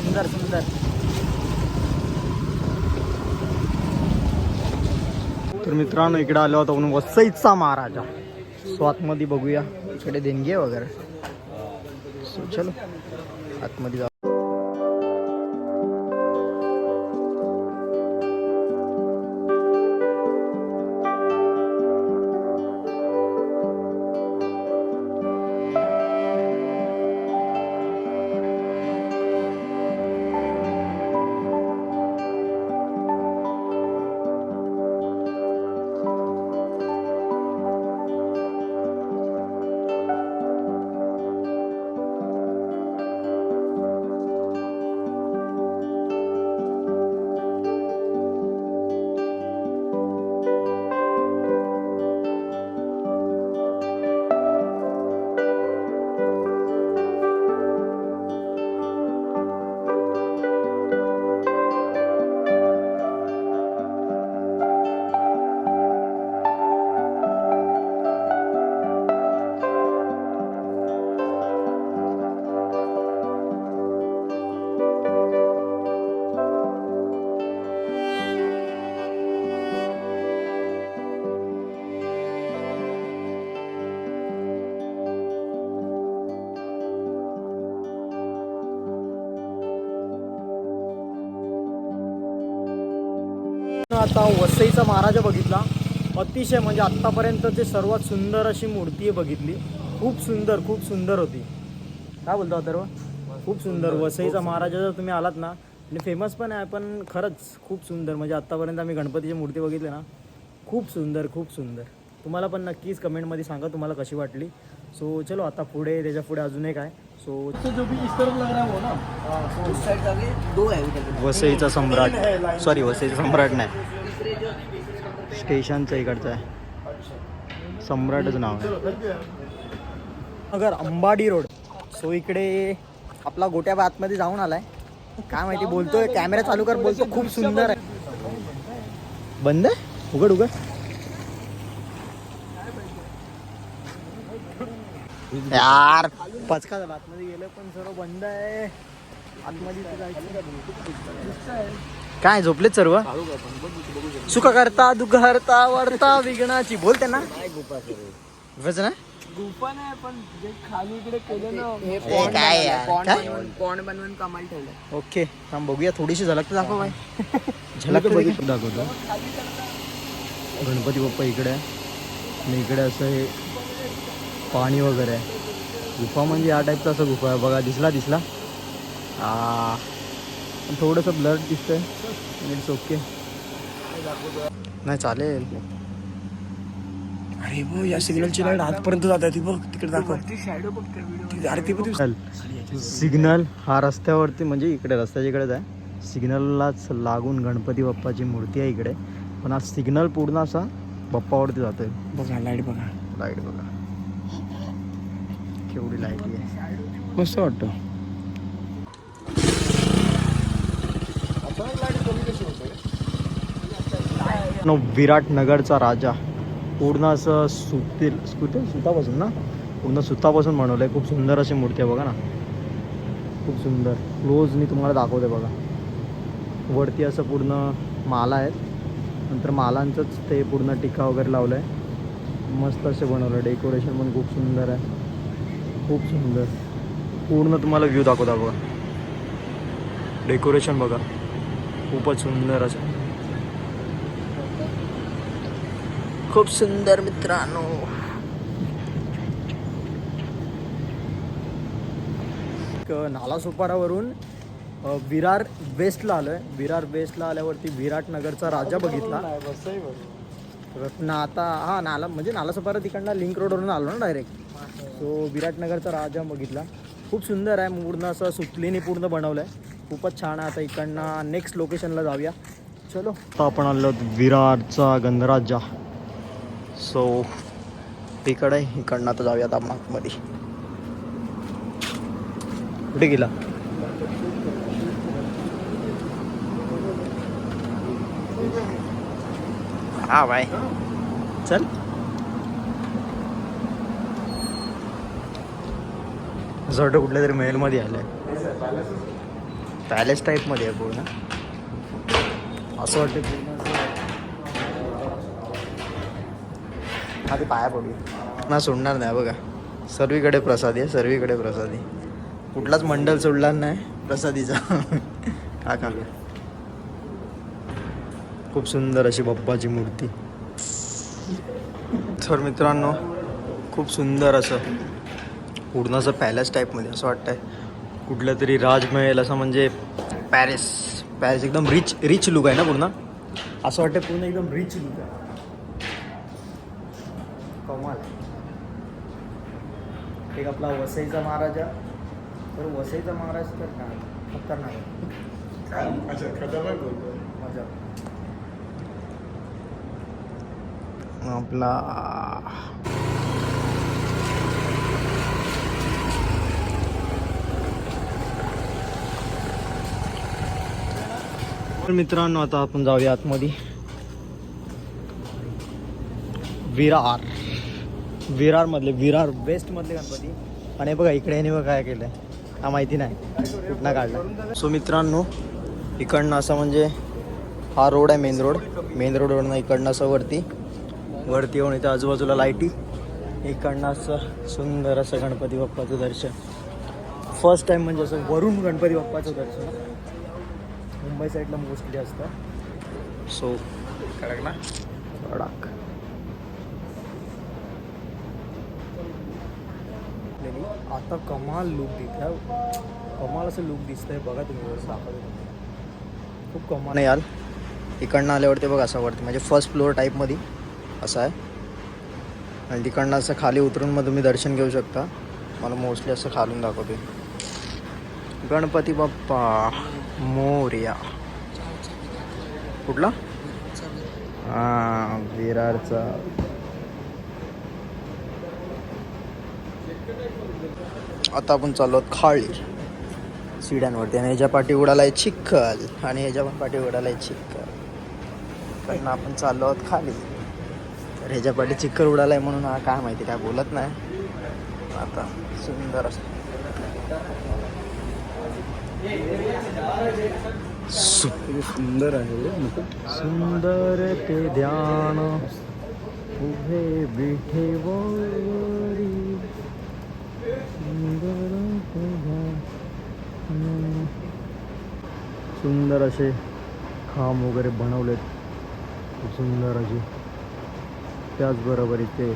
सुंदर सुंदर. तर मित्रांनो इकडे आलो होतो म्हणून वसईचा महाराजा. सो आतमध्ये बघूया. इकडे देणगी आहे वगैरे. सो चलो आतमध्ये जाऊ. आता वसईचा महाराजा बघितला. अतिशय म्हणजे आत्तापर्यंतची सर्वात सुंदर अशी मूर्ती बघितली. खूप सुंदर होती. काय बोलतो अथर्व? खूप सुंदर. वसईचा महाराजा जर तुम्ही आलात ना आणि फेमस पण आहे पण खरंच खूप सुंदर. म्हणजे आत्तापर्यंत आम्ही गणपतीची मूर्ती बघितली ना खूप सुंदर. तुम्हाला पण नक्कीच कमेंटमध्ये सांगा तुम्हाला कशी वाटली. सो चलो आता पुढे त्याच्या पुढे अजून एक आहे. सो जो भी इस तरफ लग रहा है वो ना उस साइड जाके 2 है. वसईचा सम्राट. सॉरी वसईचा सम्राट नाही. स्टेशनचं इकडचं आहे. सम्राटचं नाव आहे. अगर अंबाडी रोड. सो इकडे आपला गोट्या आतमध्ये जाऊन आलाय. काय माहिती बोलतोय. कॅमेरा चालू कर बोलतो. खूप सुंदर आहे. बंद आहे. उघड यार पचका झाला. आतमध्ये गेलं पण सर्व बंद आहे. आतमध्ये काय झोपलेत सर्व. सुख करता दुःख हरता वरता विघ्नाची बोलते ना. गुफाचं ना गुफा नाही पण जे खाली इकडे केलं ना हे काय यार? काय? पॉन्ड बनवून कमाल ठेवलं. ओके थांब बघूया. थोडीशी झलक तर दाखव बाय. झलक तर दाखवतो. गणपती बाप्पा इकडे आहे आणि इकडे असं हे पाणी वगैरे आहे. गुफा म्हणजे या टाईपचा असं गुफा आहे बघा. दिसला थोडंसं ब्लड दिसतंय. It's okay. नाही चालेल. अरे बघ या सिग्नलची लाईट आतपर्यंत जात आहे. ती बघ तिकडे दाखव. अरे ती बघ सिग्नल हा रस्त्यावरती म्हणजे इकडे रस्त्याच्या इकडेच आहे. सिग्नललाच लागून गणपती बाप्पाची मूर्ती आहे इकडे. पण हा सिग्नल पूर्ण असा बाप्पावरती जातोय. बघा लाईट बघा. लाईट बघा केवढी लाईट आहे. मस्त वाटतं. अचानक लाईट कमी कशी होते. विराटनगरचा राजा पूर्ण असं सुतापासून ना, पूर्ण सुतापासून बनवलं आहे. खूप सुंदर अशी मूर्ती आहे बघा ना, खूप सुंदर. क्लोज मी तुम्हाला दाखवते बघा. वरती असं पूर्ण माला आहेत, नंतर मालांचंच ते पूर्ण टिका वगैरे लावलं आहे. मस्त असे बनवलं. डेकोरेशन पण खूप सुंदर आहे, खूप सुंदर. पूर्ण तुम्हाला व्ह्यू दाखवता बघा. डेकोरेशन बघा, खूपच सुंदर असं, खूप सुंदर मित्रांनो. नालासोपारावरून विरार वेस्टला आलो आहे. विरार वेस्टला आल्यावरती विराटनगरचा राजा बघितला. रत्ना आता हां नाला म्हणजे नालासोपारा तिकडनं लिंक रोडवरून आलो ना डायरेक्ट. सो विराटनगरचा राजा बघितला. खूप सुंदर आहे. पूर्ण असं सुतलीने पूर्ण बनवलं आहे. खूपच छान आहे. आता इकडनं नेक्स्ट लोकेशनला जाऊया. चलो, आता आपण आलो विरारचा गणराजा. सो इकडे इकडनं आता जाऊया. आता आतमध्ये कुठे गेला? हा बाय, चल. असं वाटतं कुठल्या तरी मेलमध्ये आलं आहे. पॅलेस टाईपमध्ये आहे पूर्ण. असं वाटतं पूर्ण आधी पाया पडू ना, सोडणार नाही बघा. सर्वीकडे प्रसादी आहे, सर्वीकडे प्रसादी. कुठलाच मंडळ सोडला नाही प्रसादीचा. काका खूप सुंदर अशी बाप्पाची मूर्ती. तर मित्रांनो, खूप सुंदर असं पूर्ण असं पॅलेस टाईपमध्ये असं वाटतंय कुठलं तरी राजमहल असं, म्हणजे पॅरिस एकदम रिच लुक आहे ना पूर्ण. असं वाटतं पूर्ण एकदम रिच लुक आहे. कमाल. एक आपला वसईचा महाराजा. तर वसईचा महाराज तर काय खतरनाक मजा. आपला मित्रांनो, आता आपण जाऊया आतमध्ये. विरार वेस्ट मधले गणपती. आणि बघा इकडे याने बघा काय केलंय, हा माहिती नाही कुठनं काढला. सो मित्रांनो, इकडनं असं म्हणजे हा रोड आहे, मेन रोडवरनं इकडनं असं वरती येऊन इथं आजूबाजूला लाईटी. इकडनं असं सुंदर असं गणपती बाप्पाचं दर्शन. फर्स्ट टाइम म्हणजे असं वरून गणपती बाप्पाचं दर्शन. मुंबई साईडला मोस्टली असतं. सो कडक ना, कडक. आता कमाल लुक कमाल असं लुक दिसतंय बघा तुम्ही. वर दाखवतो खूप कमाल आहे यार. इकडनं आल्यावरती बघा असं वरती म्हणजे फर्स्ट फ्लोअर टाईपमध्ये असं आहे. आणि तिकडनं असं खाली उतरून मग तुम्ही दर्शन घेऊ शकता. मला मोस्टली असं खालून दाखवते. गणपती बाप्पा मोरया. कुठला? हां, विरारचा. आता आपण चाललो आहोत खाली सीड्यांवरती. आणि ह्याच्या पाठी उडालाय चिखल आणि ह्याच्या पण पाठी उडालाय चिखल. कारण आपण चाललो आहोत खाली. तर ह्याच्या पाठी चिखल उडालाय म्हणून हा काय माहिती काय बोलत नाही. आता सुंदर असं सुंदर आहे. सुंदर ते ध्यान उभे विठेवरी. सुंदर असे खांब वगैरे बनवलेत, खूप सुंदर असे. त्याचबरोबर इथे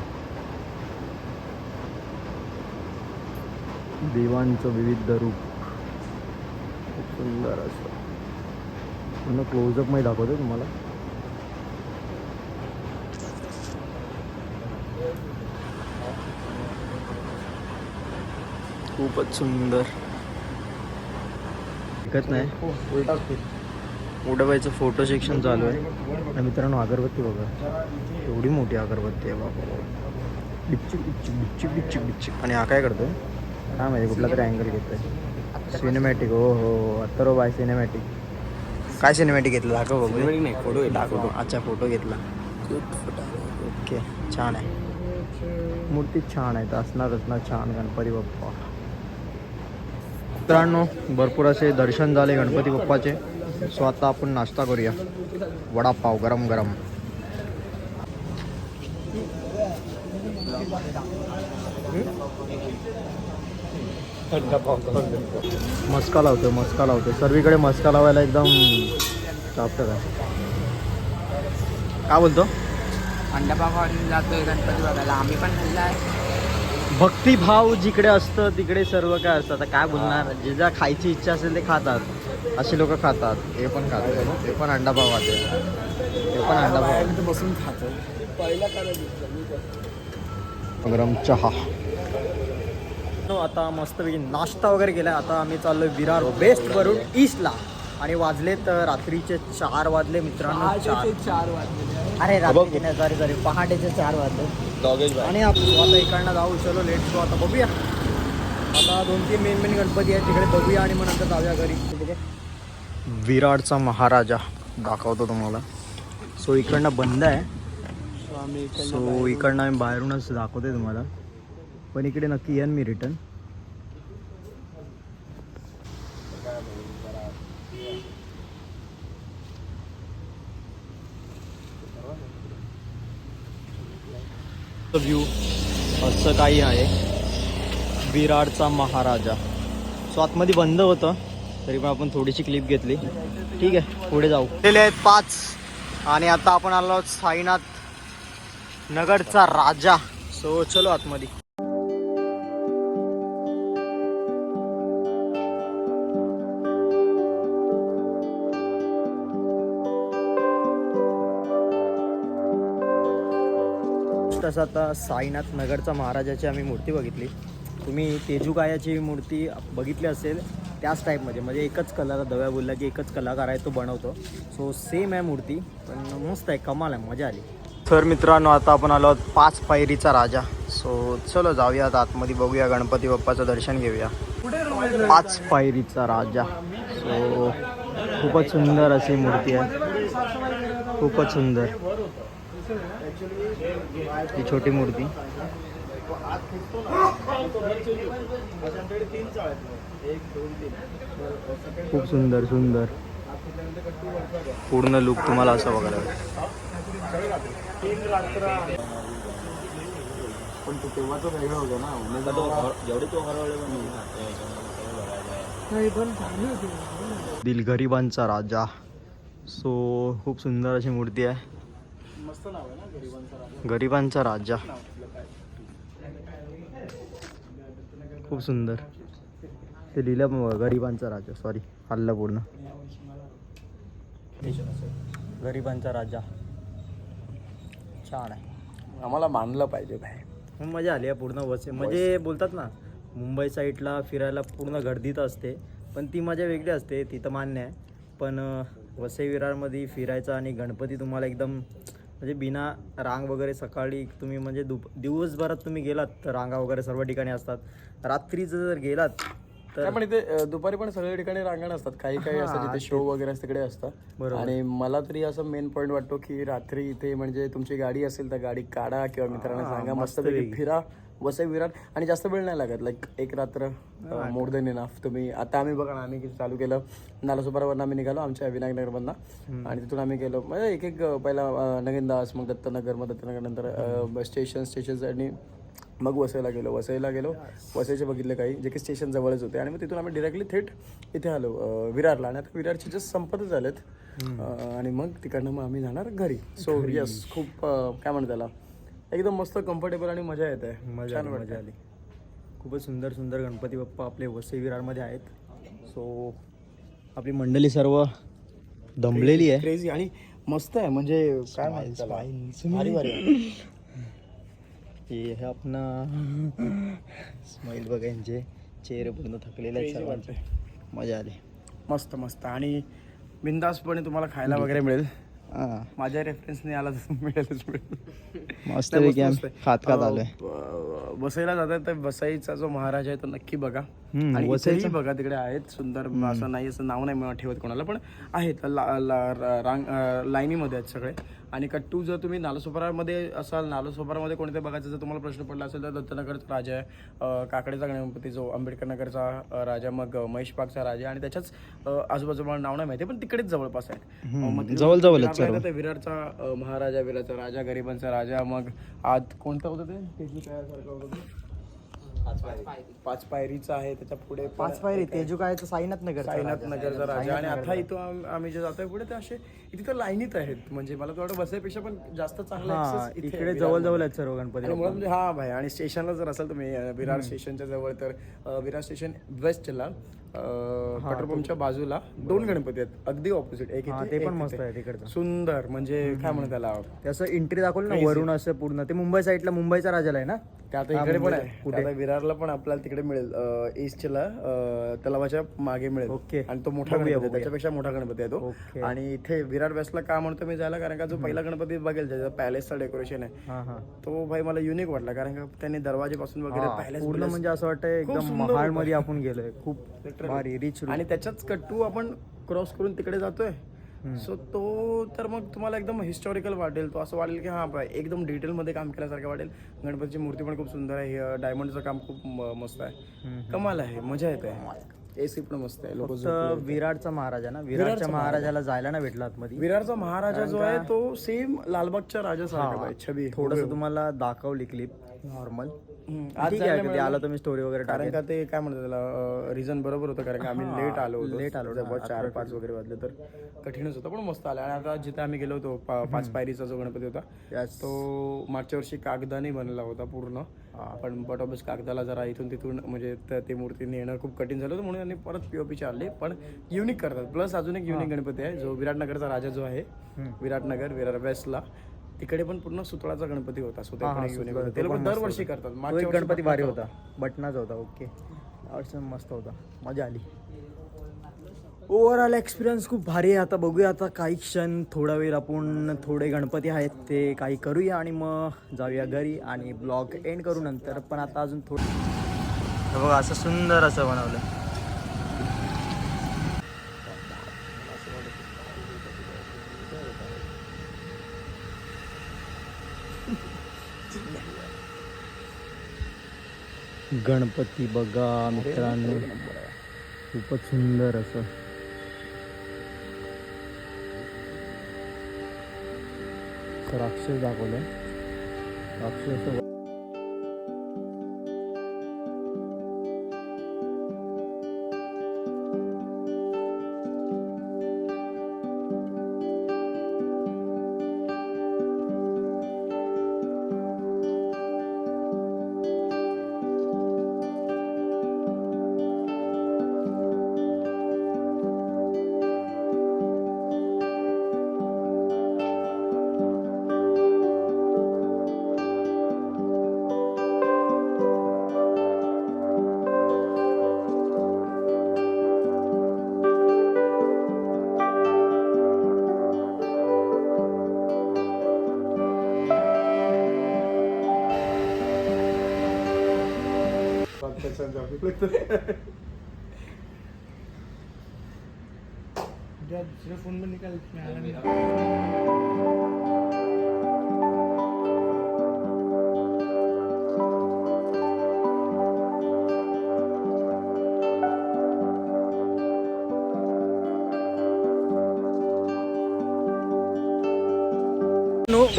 देवांचं विविध रूप, खूप सुंदर असं. पुन्हा क्लोजअप मध्ये दाखवतो तुम्हाला. खूपच सुंदर. ऐकत नाही, उडवायचं फोटो सेक्शन चालू आहे. आणि मित्रांनो, अगरबत्ती बघा, एवढी मोठी अगरबत्ती आहे बाबा. डिच्चिक डिच्चिक डिच्चिक डिच्चिक डिच्चिक. आणि हा काय करतोय काय माहिती, कुठला तरी अँगल घेतोय. सिनेमॅटिक. हो हो, अत्तरो बाय सिनेमॅटिक. काय सिनेमॅटिक घेतलं दाखव बघू. नाही फोटो दाखव. अच्छा फोटो घेतला. ओके छान आहे. मूर्ती छान आहे तर असणारच ना छान गणपती बाप्पा. मित्रांनो भरपूर असे दर्शन झाले गणपती बाप्पाचे. सो आता आपण नाश्ता करूया. वडापाव गरम गरम. मस्का लावतोय सर्वीकडे मस्का लावायला एकदम चापटं आहे. काय बोलतो? अंडापाव जातोय गणपती बघायला. आम्ही पण खाल्ला आहे. भक्तिभाव जिकडे असतं तिकडे सर्व काय असतं. आता काय बोलणार. जे ज्या खायची इच्छा असेल ते खातात. अशी लोक खातात. हे पण खातात. ते पण अंडापाव खाते. ते पण अंडापाव बसून खातो. पहिला गरम चहा. आता मस्तपैकी नाश्ता वगैरे केला. आता आम्ही चाललोय विरार वेस्ट वरून ईस्टला. आणि वाजलेत रात्रीचे 4 वाजले मित्रांनो. 4 वाजले. अरे रात्री नाही सॉरी पहाटेचे 4 वाजले. आणि आपण आता इकडनं जाऊ. चलो लेट गो. आता बघूया. आता 2-3 मेन गणपती आहेत तिकडे बघूया आणि मग नंतर जाऊया घरी. विरारचा महाराजा दाखवतो तुम्हाला. सो इकडनं बंद आहे. सो इकडनं आम्ही बाहेरूनच दाखवतोय तुम्हाला. पण इकडे नक्की येईन मी रिटर्न. व्ह्यू असं काही आहे. विरारचा महाराजा. सो आतमध्ये बंद होतं तरी पण आपण थोडीशी क्लिप घेतली. ठीक आहे पुढे जाऊ. गेले आहेत 5 आणि आता आपण आलो आहोत साईनाथ नगरचा राजा. सो चलो आतमध्ये. तसं आता साईनाथ नगरचा महाराजाची आम्ही मूर्ती बघितली. तुम्ही तेजूकायाची मूर्ती बघितली असेल त्याच टाईपमध्ये. म्हणजे एकच कलर दव्या बोलला की एकच कलाकार आहे तो बनवतो. सो सेम आहे मूर्ती पण मस्त आहे. कमाल आहे. मजा आली. तर मित्रांनो आता आपण आलो आहोत 5 पायरीचा राजा. सो चलो जाऊया आता आतमध्ये बघूया गणपती बाप्पाचं दर्शन घेऊया. 5 पायरीचा राजा. सो खूपच सुंदर अशी मूर्ती आहे. खूपच सुंदर ही छोटी मूर्ती. खूप सुंदर सुंदर पूर्ण लुक तुम्हाला असं बघायला पण तो तेव्हा तो वेगळं होतं ना. जेवढे तो दिलगरिबांचा राजा. सो खूप सुंदर अशी मूर्ती आहे. मस्त नाव आहे ना गरिबांचा राजा. खूप सुंदर. ते लिहिलं गरिबांचा राजा. सॉरी हल्लं पूर्ण. गरिबांचा राजा छान आहे. आम्हाला मानलं पाहिजे बाहेर. मजा आली आहे पूर्ण वसे. म्हणजे बोलतात ना मुंबई साईडला फिरायला पूर्ण गर्दीत असते पण ती मजा वेगळी असते. ती तर मान्य आहे. पण वसई विरारमध्ये फिरायचं आणि गणपती तुम्हाला एकदम म्हणजे बिना रांग वगैरे सकाळी तुम्ही म्हणजे दिवसभरात तुम्ही गेलात तर रांगा वगैरे सर्व ठिकाणी असतात. रात्रीचं जर गेलात तर पण इथे दुपारी पण सगळ्या ठिकाणी रांगण असतात. काही असतात जिथे शो वगैरे तिकडे असतात. बरोबर. आणि मला तरी असं मेन पॉईंट वाटतो की रात्री इथे म्हणजे तुमची गाडी असेल तर गाडी काढा किंवा मित्रांना सांगा मस्तपैकी फिरा वसई विरार. आणि जास्त वेळ नाही लागत. लाईक एक रात्र मोर देन इनफ. तुम्ही आता आम्ही बघा ना आम्ही किती चालू केलं. नालासोपारावरून आम्ही निघालो आमच्या विनायकनगरमधनं आणि तिथून आम्ही गेलो म्हणजे एक पहिला नगिनदास मग दत्तनगर मग दत्तनगर नंतर स्टेशन आणि मग वसईला गेलो. वसईचे बघितले काही जे की स्टेशन जवळच होते आणि मग तिथून आम्ही डिरेक्टली थेट इथे आलो विरारला. आणि आता विरारचे जस्ट संपतच झालेत आणि मग तिकडनं मग आम्ही जाणार घरी. सो यस खूप काय म्हणतात त्याला एकदम मस्त कम्फर्टेबल आणि मजा येते. मजा आली. खूपच सुंदर सुंदर गणपती बाप्पा आपले वसई विरारमध्ये आहेत. सो आपली मंडळी सर्व दमलेली आहे. क्रेझी आणि मस्त आहे म्हणजे काय माहिती. हे आपला स्माईल बघा यांचे चेहरे पूर्ण थकलेले आहेत सर्वांचे. मजा आली. मस्त मस्त आणि बिंदासपणे तुम्हाला खायला वगैरे मिळेल. माझ्या रेफरन्सने आला तर मिळेलच मिळेल. मस्त खात आलोय. वसईला जातात तर वसईचा जो महाराज आहे तो नक्की बघा. आणि वसईचं. इथेही बघा तिकडे आहेत सुंदर, असं नाही असं नाव नाही मला ठेवत कोणाला, पण आहेत लाईनीमध्ये आहेत सगळे. आणि कट्टू जर तुम्ही नालासोपारामध्ये असाल, नालासोपारामध्ये कोणत्या बघायचं जर तुम्हाला प्रश्न पडला असेल तर दत्तनगरचा राजा आहे, काकडेचा गणपती जो आंबेडकर नगरचा राजा, मग महेशबागचा राजा, आणि त्याच्याच आजूबाजूला मला नाव नाही माहिती पण तिकडेच जवळपास आहेत. मग जवळच सर्व. ते विरारचा महाराजा, विरारचा राजा, गरिबांचा राजा, मग आज कोणतं होतं ते सारखं होतं ते? पाच पायरीचा आहे, त्याच्या पुढे पाच पायरी तेजू काय साईनाथ नगरचा राजा. आणि आता इथं आम्ही जे जातोय पुढे ते असे इथे तर लाईनीत आहेत, म्हणजे मला थोडं बसायपेक्षा पण जास्त चांगला access इथे इकडे आहे जवळ आहेत सर्व गणपती. आणि मुळात म्हणजे हा भाई. आणि स्टेशनला जर असाल तुम्ही विरार स्टेशनच्या जवळ, तर विरार स्टेशन वेस्टला पेट्रोल पंपच्या बाजूला 2 गणपती आहेत अगदी ऑपोजिट. एक इथे, ते एक पण मस्त तिथे. आहे तिकडचं. सुंदर, म्हणजे काय म्हणतात त्याला, त्याचं एंट्री दाखवलं ना वरून असं पूर्ण. ते मुंबई साईडला मुंबईचा राजाला आहे ना. ते आता इकडे पण आहे. आता विरारला पण आपल्याला तिकडे मिळेल, ईस्टला तलावाच्या मागे मिळेल. ओके. आणि तो मोठा गणपती आहे, त्याच्यापेक्षा मोठा गणपती आहे तो. आणि इथे विरार वेस्टला का म्हणतो मी जायला, कारण का जो पहिला गणपती बघेल ज्याचा पॅलेसचा डेकोरेशन आहे तो भाई मला युनिक वाटला, कारण का त्यांनी दरवाजेपासून वगैरे पॅलेस पूर्ण म्हणजे असं वाटतं एकदम महाल मध्ये आपण गेलोय. खूप भारी रिच. आणि त्याच्याच कट्टू आपण क्रॉस करून तिकडे जातोय. सो तो तर मग तुम्हाला एकदम हिस्टॉरिकल वाटेल. तो असं वाटेल की हा बाय एकदम डिटेलमध्ये काम केल्यासारखं वाटेल. गणपतीची मूर्ती पण खूप सुंदर आहे, डायमंडचं काम खूप मस्त आहे, कमाल आहे, मजा येते. एसी पण मस्त आहे. लोक विरारचा महाराजा ना, विरारच्या महाराजाला जायला ना भेटला आतमध्ये. विरारचा महाराजा जो आहे तो सेम लालबागच्या राजासारखा आहे, छबी. थोडस तुम्हाला दाखवली क्लिप नॉर्मल. ठीक आहे, कधी आला तुम्ही स्टोरी वगैरे कारण का ते काय म्हणतात त्याला, रिझन बरोबर होतं, कारण का आम्ही लेट आलो होतो, 4-5 वगैरे वाजले, तर कठीणच होतं, पण मस्त आलं. आणि आता जिथे आम्ही गेलो होतो 5 पायरीचा जो गणपती होता तो मागच्या वर्षी कागदाने बनला होता पूर्ण, पण बट ऑफिस कागदाला जरा इथून तिथून म्हणजे ते मूर्ती नेणं खूप कठीण झालं होतं, म्हणून त्यांनी परत पीओपीचे आणले. पण युनिक करतात. प्लस अजून एक युनिक गणपती आहे जो विराटनगरचा राजा जो आहे, विराटनगर विरार वेस्टला, तिकडे पण पूर्ण सुतळाचा गणपती होता. ते लोक दरवर्षी करतात. मागच्या गणपती भारी होता, बटनाचा होता. ओके, मस्त होता, मजा आली. ओव्हरऑल एक्सपिरियन्स खूप भारी आहे. आता बघूया, आता काही क्षण थोडा वेळ आपण थोडे गणपती आहेत ते काही करूया आणि मग जाऊया घरी आणि ब्लॉग एंड करू नंतर. पण आता अजून थोडं बघा, असं सुंदर असं बनवलं. गणपती बघा मित्रांनो, खूपच सुंदर असं. राक्षस दाखवलंय, राक्षस. दूसरे फोन में निकाल.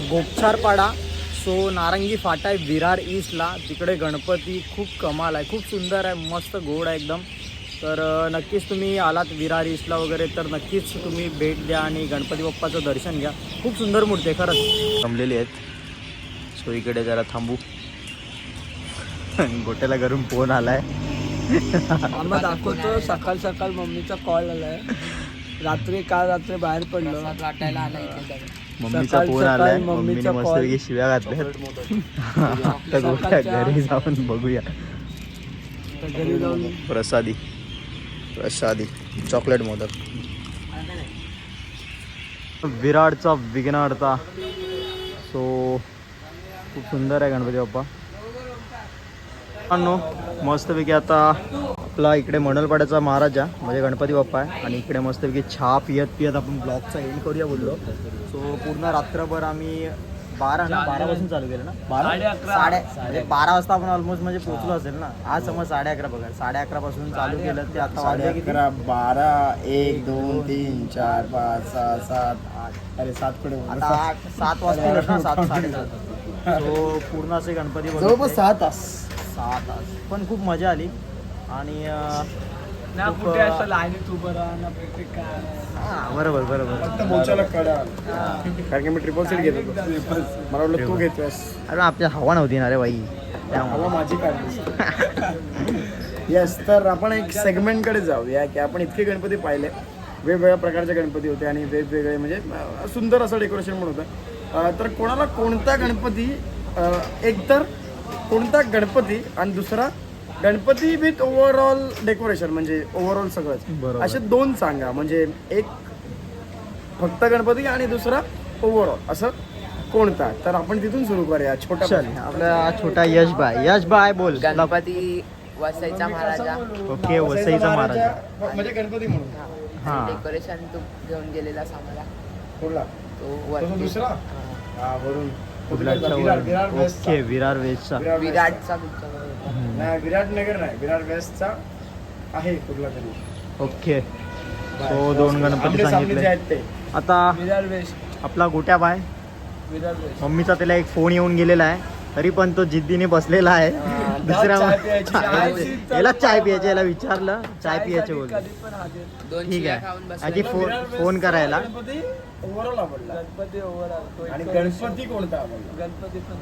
गोपछारपाडा, सो नारंगी फाटा आहे विरार ईस्टला. तिकडे गणपती खूप कमाल आहे, खूप सुंदर आहे, मस्त गोड आहे एकदम. तर नक्कीच तुम्ही आलात विरार ईस्टला वगैरे तर नक्कीच तुम्ही भेट द्या आणि गणपती बाप्पाचं दर्शन घ्या. खूप सुंदर मूर्ती आहे खरंच. जमलेली आहेत. सो इकडे जरा थांबू. गोट्याला घरून फोन आलाय. आम्हाला दाखवतो सकाळ सकाळ मम्मीचा कॉल आलाय. काल रात्री बाहेर पडलो, वाटायला आला इथे. मम्मीचा फोन आलाय, मम्मीने मस्तपैकी शिव्या घातल्या. आता गोट्या घरी जाऊन बघूया. घरी जाऊन प्रसादी चॉकलेट मोदक. विरारचा विघ्नहर्ता. सो खूप सुंदर आहे गणपती बाप्पा. मस्तपैकी आता आपला इकडे मनोलपाड्याचा महाराजा म्हणजे गणपती बाप्पा आहे आणि इकडे मस्तपैकी चहा पियत आपण ब्लॉगचा एंड करूया बोललो. सो पूर्ण रात्रभर आम्ही 12 वाजून चालू केलं ना, 12 वाजता आपण ऑलमोस्ट म्हणजे पोहोचलो असेल ना. आज समज 11:30 बघा, 11:30 पासून चालू केलं ते आता वाजले किती? 12 1 2 3 4 5 6 7 8 अरे 7 कडे आता 7 वाजतील ना, 7 7:30. सो पूर्ण असे गणपती जवळपास 6 तास. 6 तास पण खूप मजा आली आणि ना कुठे असं लाईनीत उभं राहा ना प्रत्येक काय. बरोबर फक्त बोचाला कडा कारण की मी ट्रिपल सीट घेत होतो. मला वाटलं तू घेतोस. अरे आपल्या हवा नव्हती ना रे बाई. हवा माझी काढली. येस, तर आपण एक सेगमेंटकडे जाऊया की आपण इतके गणपती पाहिले, वेगवेगळ्या प्रकारचे गणपती होते आणि वेगवेगळे म्हणजे सुंदर असं डेकोरेशन पण होतं. तर कोणाला कोणता गणपती, एकतर कोणता गणपती आणि दुसरा गणपती विथ ओव्हरऑल डेकोरेशन म्हणजे ओव्हरऑल सगळंच, असे 2 सांगा. म्हणजे एक फक्त गणपती आणि दुसरा ओव्हरऑल असं कोणता. तर आपण तिथून सुरू करूया. छोटा आपला छोटा यश बाय बोल. गणपती वसईचा महाराजा. ओके, वसईचा महाराजा म्हणजे गणपती म्हणून. हा. डेकोरेशन तू घेऊन गेलेलास आम्हाला. कुठला तो तो वरती दुसरा वरून कुठल्याच्या विरार वर? वेस्टचा. ओके, विरार वेस्टचा. विराटचा पिक्चर होता. नाही, विराटनगर नाही, विरार वेस्टचा आहे कुठला तरी. ओके, तो 2 गणपती आमने सामने जे सांगितले. आहेत ते. आता विरार वेस्ट, आपला गोट्या बाय विरार वेस्ट. मम्मीचा त्याला एक फोन येऊन गेलेला आहे, तरी पण तो जिद्दीने बसलेला आहे. दुसऱ्या चाय प्यायची, याला चाय प्यायची, याला विचारलं चाय प्यायचे बोल. कधी पण हातात. 2 ठीक शिव्या आहे, खाऊन आधी बसला. फोन करायला. गणपती ओव्हरऑल आवडला. गणपती ओव्हरऑल. आणि गणपती कोणता आवडला? गणपती पण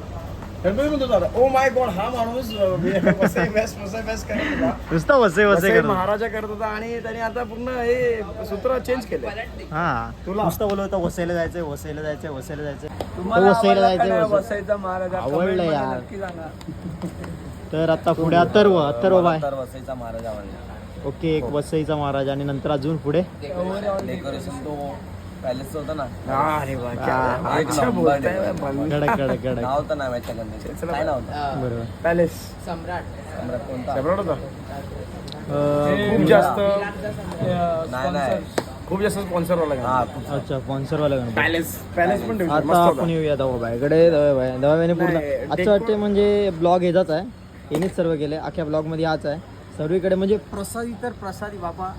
गणपती म्हणतो दादा, ओ माय गॉड, हा माणूस वसई बेस्ट करत होता. नुसतं वसे वसई करत महाराजा करत होता आणि त्याने आता पूर्ण हे सूत्र चेंज केले. हा. तुला? नुसतं बोलत होतं वसईला जायचंय, वसईला जायचंय, वसईला जायचंय. तुम्हाला वसईला आवडला का जायचंय, नाही वसई. वसईचा महाराजा? आवडलं Comment मध्ये यार. नक्की सांगा. तर आता पुढे अथर्व बाय. वसईचा महाराज आवडला. ओके, एक वसईचा महाराज आणि नंतर अजून पुढे ओव्हरऑल डेकोरेशन तो पॅलेस होता ना, अरे वा, एक अच्छा नंबर बोलताय decoration. बा. कडक नाव तर नाही माहिती गणपतीचं. काय नाव होतं? बरोबर. पॅलेस सम्राट. सम्राट कोणता? सेपरेट होता. अं, खूप जास्त नाही नाही. खूप जास्त स्पॉन्सर वाला हा खूप अच्छा, स्पॉन्सरवाला गणपती. पॅलेस पण ठेवतो. आता मस्त आपण होता. येऊया दवाबाईकडे. दवाबाईने पूर्ण नाही, आजचं वाटते म्हणजे ब्लॉग येतच आहे, येणेच सर्व केले अख्ख्या ब्लॉगमध्ये हाच आहे सर्वीकडे. म्हणजे प्रसादी तर प्रसादी बाबा,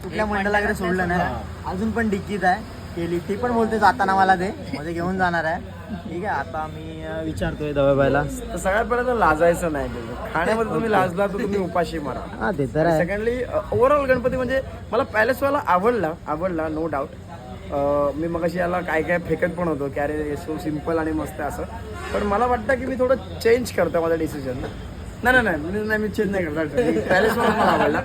कुठल्या मंडळाकडे सोडलं नाही. अजून पण डिक्कीत आहे केली, ती पण बोलते जाताना मला ते मध्ये घेऊन जाणार आहे. ठीक आहे, आता मी विचारतोय दवाबाईला. तर सगळ्यात पहिलं तर लाजायचं नाही. खाण्यामध्ये तुम्ही लाजला तर तुम्ही उपाशी मारा. हा ते तर आहे. सेकंडली ओव्हरऑल गणपती म्हणजे मला पॅलेसवाला आवडला नो डाऊट. मी मगाशी याला काय काय फेकत पण होतो की अरे सो सिम्पल आणि मस्त असं, पण मला वाटतं की मी थोडं चेंज करतो माझा डिसिजन. नाही मी चेंज नाही करणार. पॅलेसवाला मला आवडला,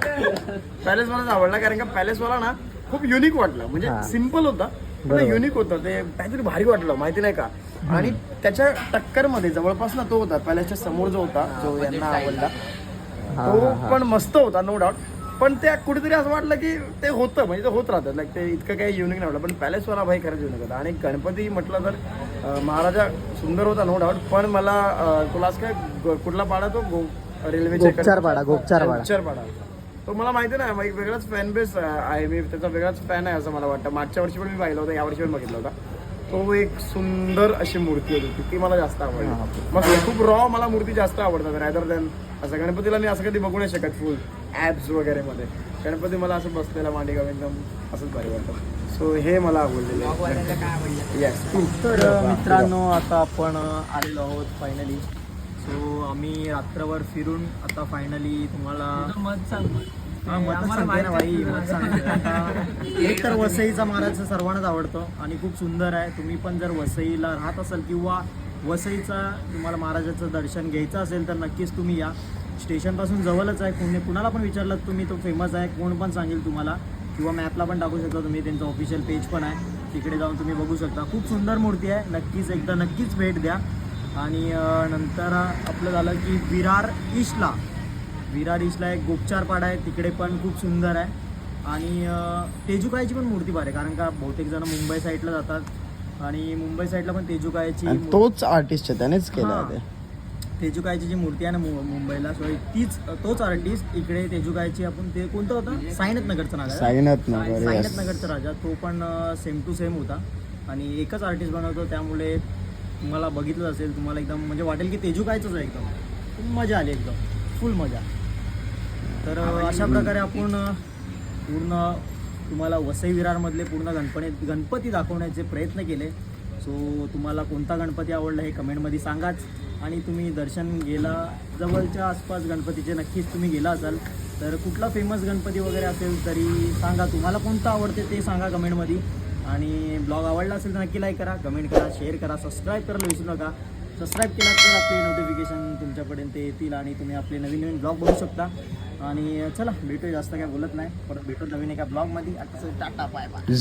पॅलेसवालाच आवडला कारण का पॅलेसवाला ना खूप युनिक वाटला. म्हणजे सिम्पल होता पण युनिक होता, ते काहीतरी भारी वाटलं माहिती नाही का. आणि त्याच्या टक्करमध्ये जवळपास ना तो होता पॅलेसच्या समोर जो होता, जो यांना आवडला तो पण मस्त होता नो डाऊट. पण त्या कुठेतरी असं वाटलं की ते होतं म्हणजे ते होत राहतं, लाईक ते इतकं काही युनिक नाही वाटलं. पण पॅलेसवाला भाई खरंच युनिक होता. आणि गणपती म्हटलं तर महाराजा सुंदर होता नो डाऊट. पण मला तुला असं काय कुठला पाडा तो रेल्वेच्या गोपचारपाडा तो मला माहिती नाही, मग एक वेगळाच फॅन बेस आहे. मी त्याचा वेगळाच फॅन आहे असं मला वाटतं. मागच्या वर्षी पण मी पाहिलं होतं, यावर्षी पण बघितलं होता. तो एक सुंदर अशी मूर्ती होती, ती मला जास्त आवडली. मग खूप रॉ मला मूर्ती जास्त आवडतात रॅदर दॅन असं. गणपतीला मी असं कधी बघू नाही शकत फुल ॲब्स वगैरे मध्ये. गणपती मला असं बसलेला मांडीगाव एकदम असंच भारी वाटतं. सो हे मला आवडलेलं आहे. येस. तर मित्रांनो, आता आपण आलेलो आहोत फायनली. सो आम्ही रात्रभर फिरून आता फायनली तुम्हाला मत सांग. हा, मतच सांगते ना भाई, मत सांगते. आता एक तर वसईचा महाराज सर्वांनाच आवडतो आणि खूप सुंदर आहे. तुम्ही पण जर वसईला राहत असाल किंवा वसईचा तुम्हाला महाराजाचं दर्शन घ्यायचं असेल तर नक्कीच तुम्ही या. स्टेशनपासून जवळच आहे. कुणाला पण विचारलं तुम्ही, तो फेमस आहे, कोण पण सांगेल तुम्हाला. किंवा मॅपला पण टाकू शकता तुम्ही, त्यांचं ऑफिशियल पेज पण आहे, तिकडे जाऊन तुम्ही बघू शकता. खूप सुंदर मूर्ती आहे, नक्कीच भेट द्या. आणि नंतर आपलं झालं की विरार ईस्टला एक गोपचारपाडा आहे, तिकडे पण खूप सुंदर आहे. आणि तेजुकायची पण मूर्ती भारी आहे, कारण का बहुतेक जण मुंबई साईडला जातात आणि मुंबई साईडला पण तेजुकायची तोच आर्टिस्ट आहे, त्यानेच केलं आहे ते. तेजुकायची जी मूर्ती आहे ना मुंबईला, सॉरी तोच आर्टिस्ट इकडे तेजुकायची आपण ते कोणतं होतं, साईनाथ नगरचं नाव आहे. साईनाथ नगर, साईनाथ नगरचा राजा, तो पण सेम टू सेम होता आणि एकच आर्टिस्ट बनवतो. त्यामुळे तुम्हाला बघितलं असेल, तुम्हाला एकदम म्हणजे वाटेल की तेजुकायचंच आहे, एकदम मजा आली, एकदम फुल मजा. तर अशा प्रकारे आपण पूर्ण तुम्हाला वसई विरारमधले पूर्ण गणपती दाखवण्याचे प्रयत्न केले. सो तुम्हाला कोणता गणपती आवडला हे कमेंटमध्ये सांगाच. आणि तुम्ही दर्शन गेला जवळच्या आसपास गणपतीचे नक्कीच तुम्ही गेला असाल तर कुठला फेमस गणपती वगैरे असेल तरी सांगा, तुम्हाला कोणता आवडते ते सांगा कमेंटमध्ये. आणि ब्लॉग आवडला असेल तर नक्की लाईक करा, कमेंट करा, शेअर करा, सबस्क्राईब करायला विसरू नका. सबस्क्राईब केला तर आपले नोटिफिकेशन तुमच्यापर्यंत येतील आणि तुम्ही आपले नवीन ब्लॉग बघू शकता. आणि चला भेटूया, जास्त काय बोलत नाही, परत भेटू नवीन एका ब्लॉगमध्ये. आता टाटा, बाय बाय.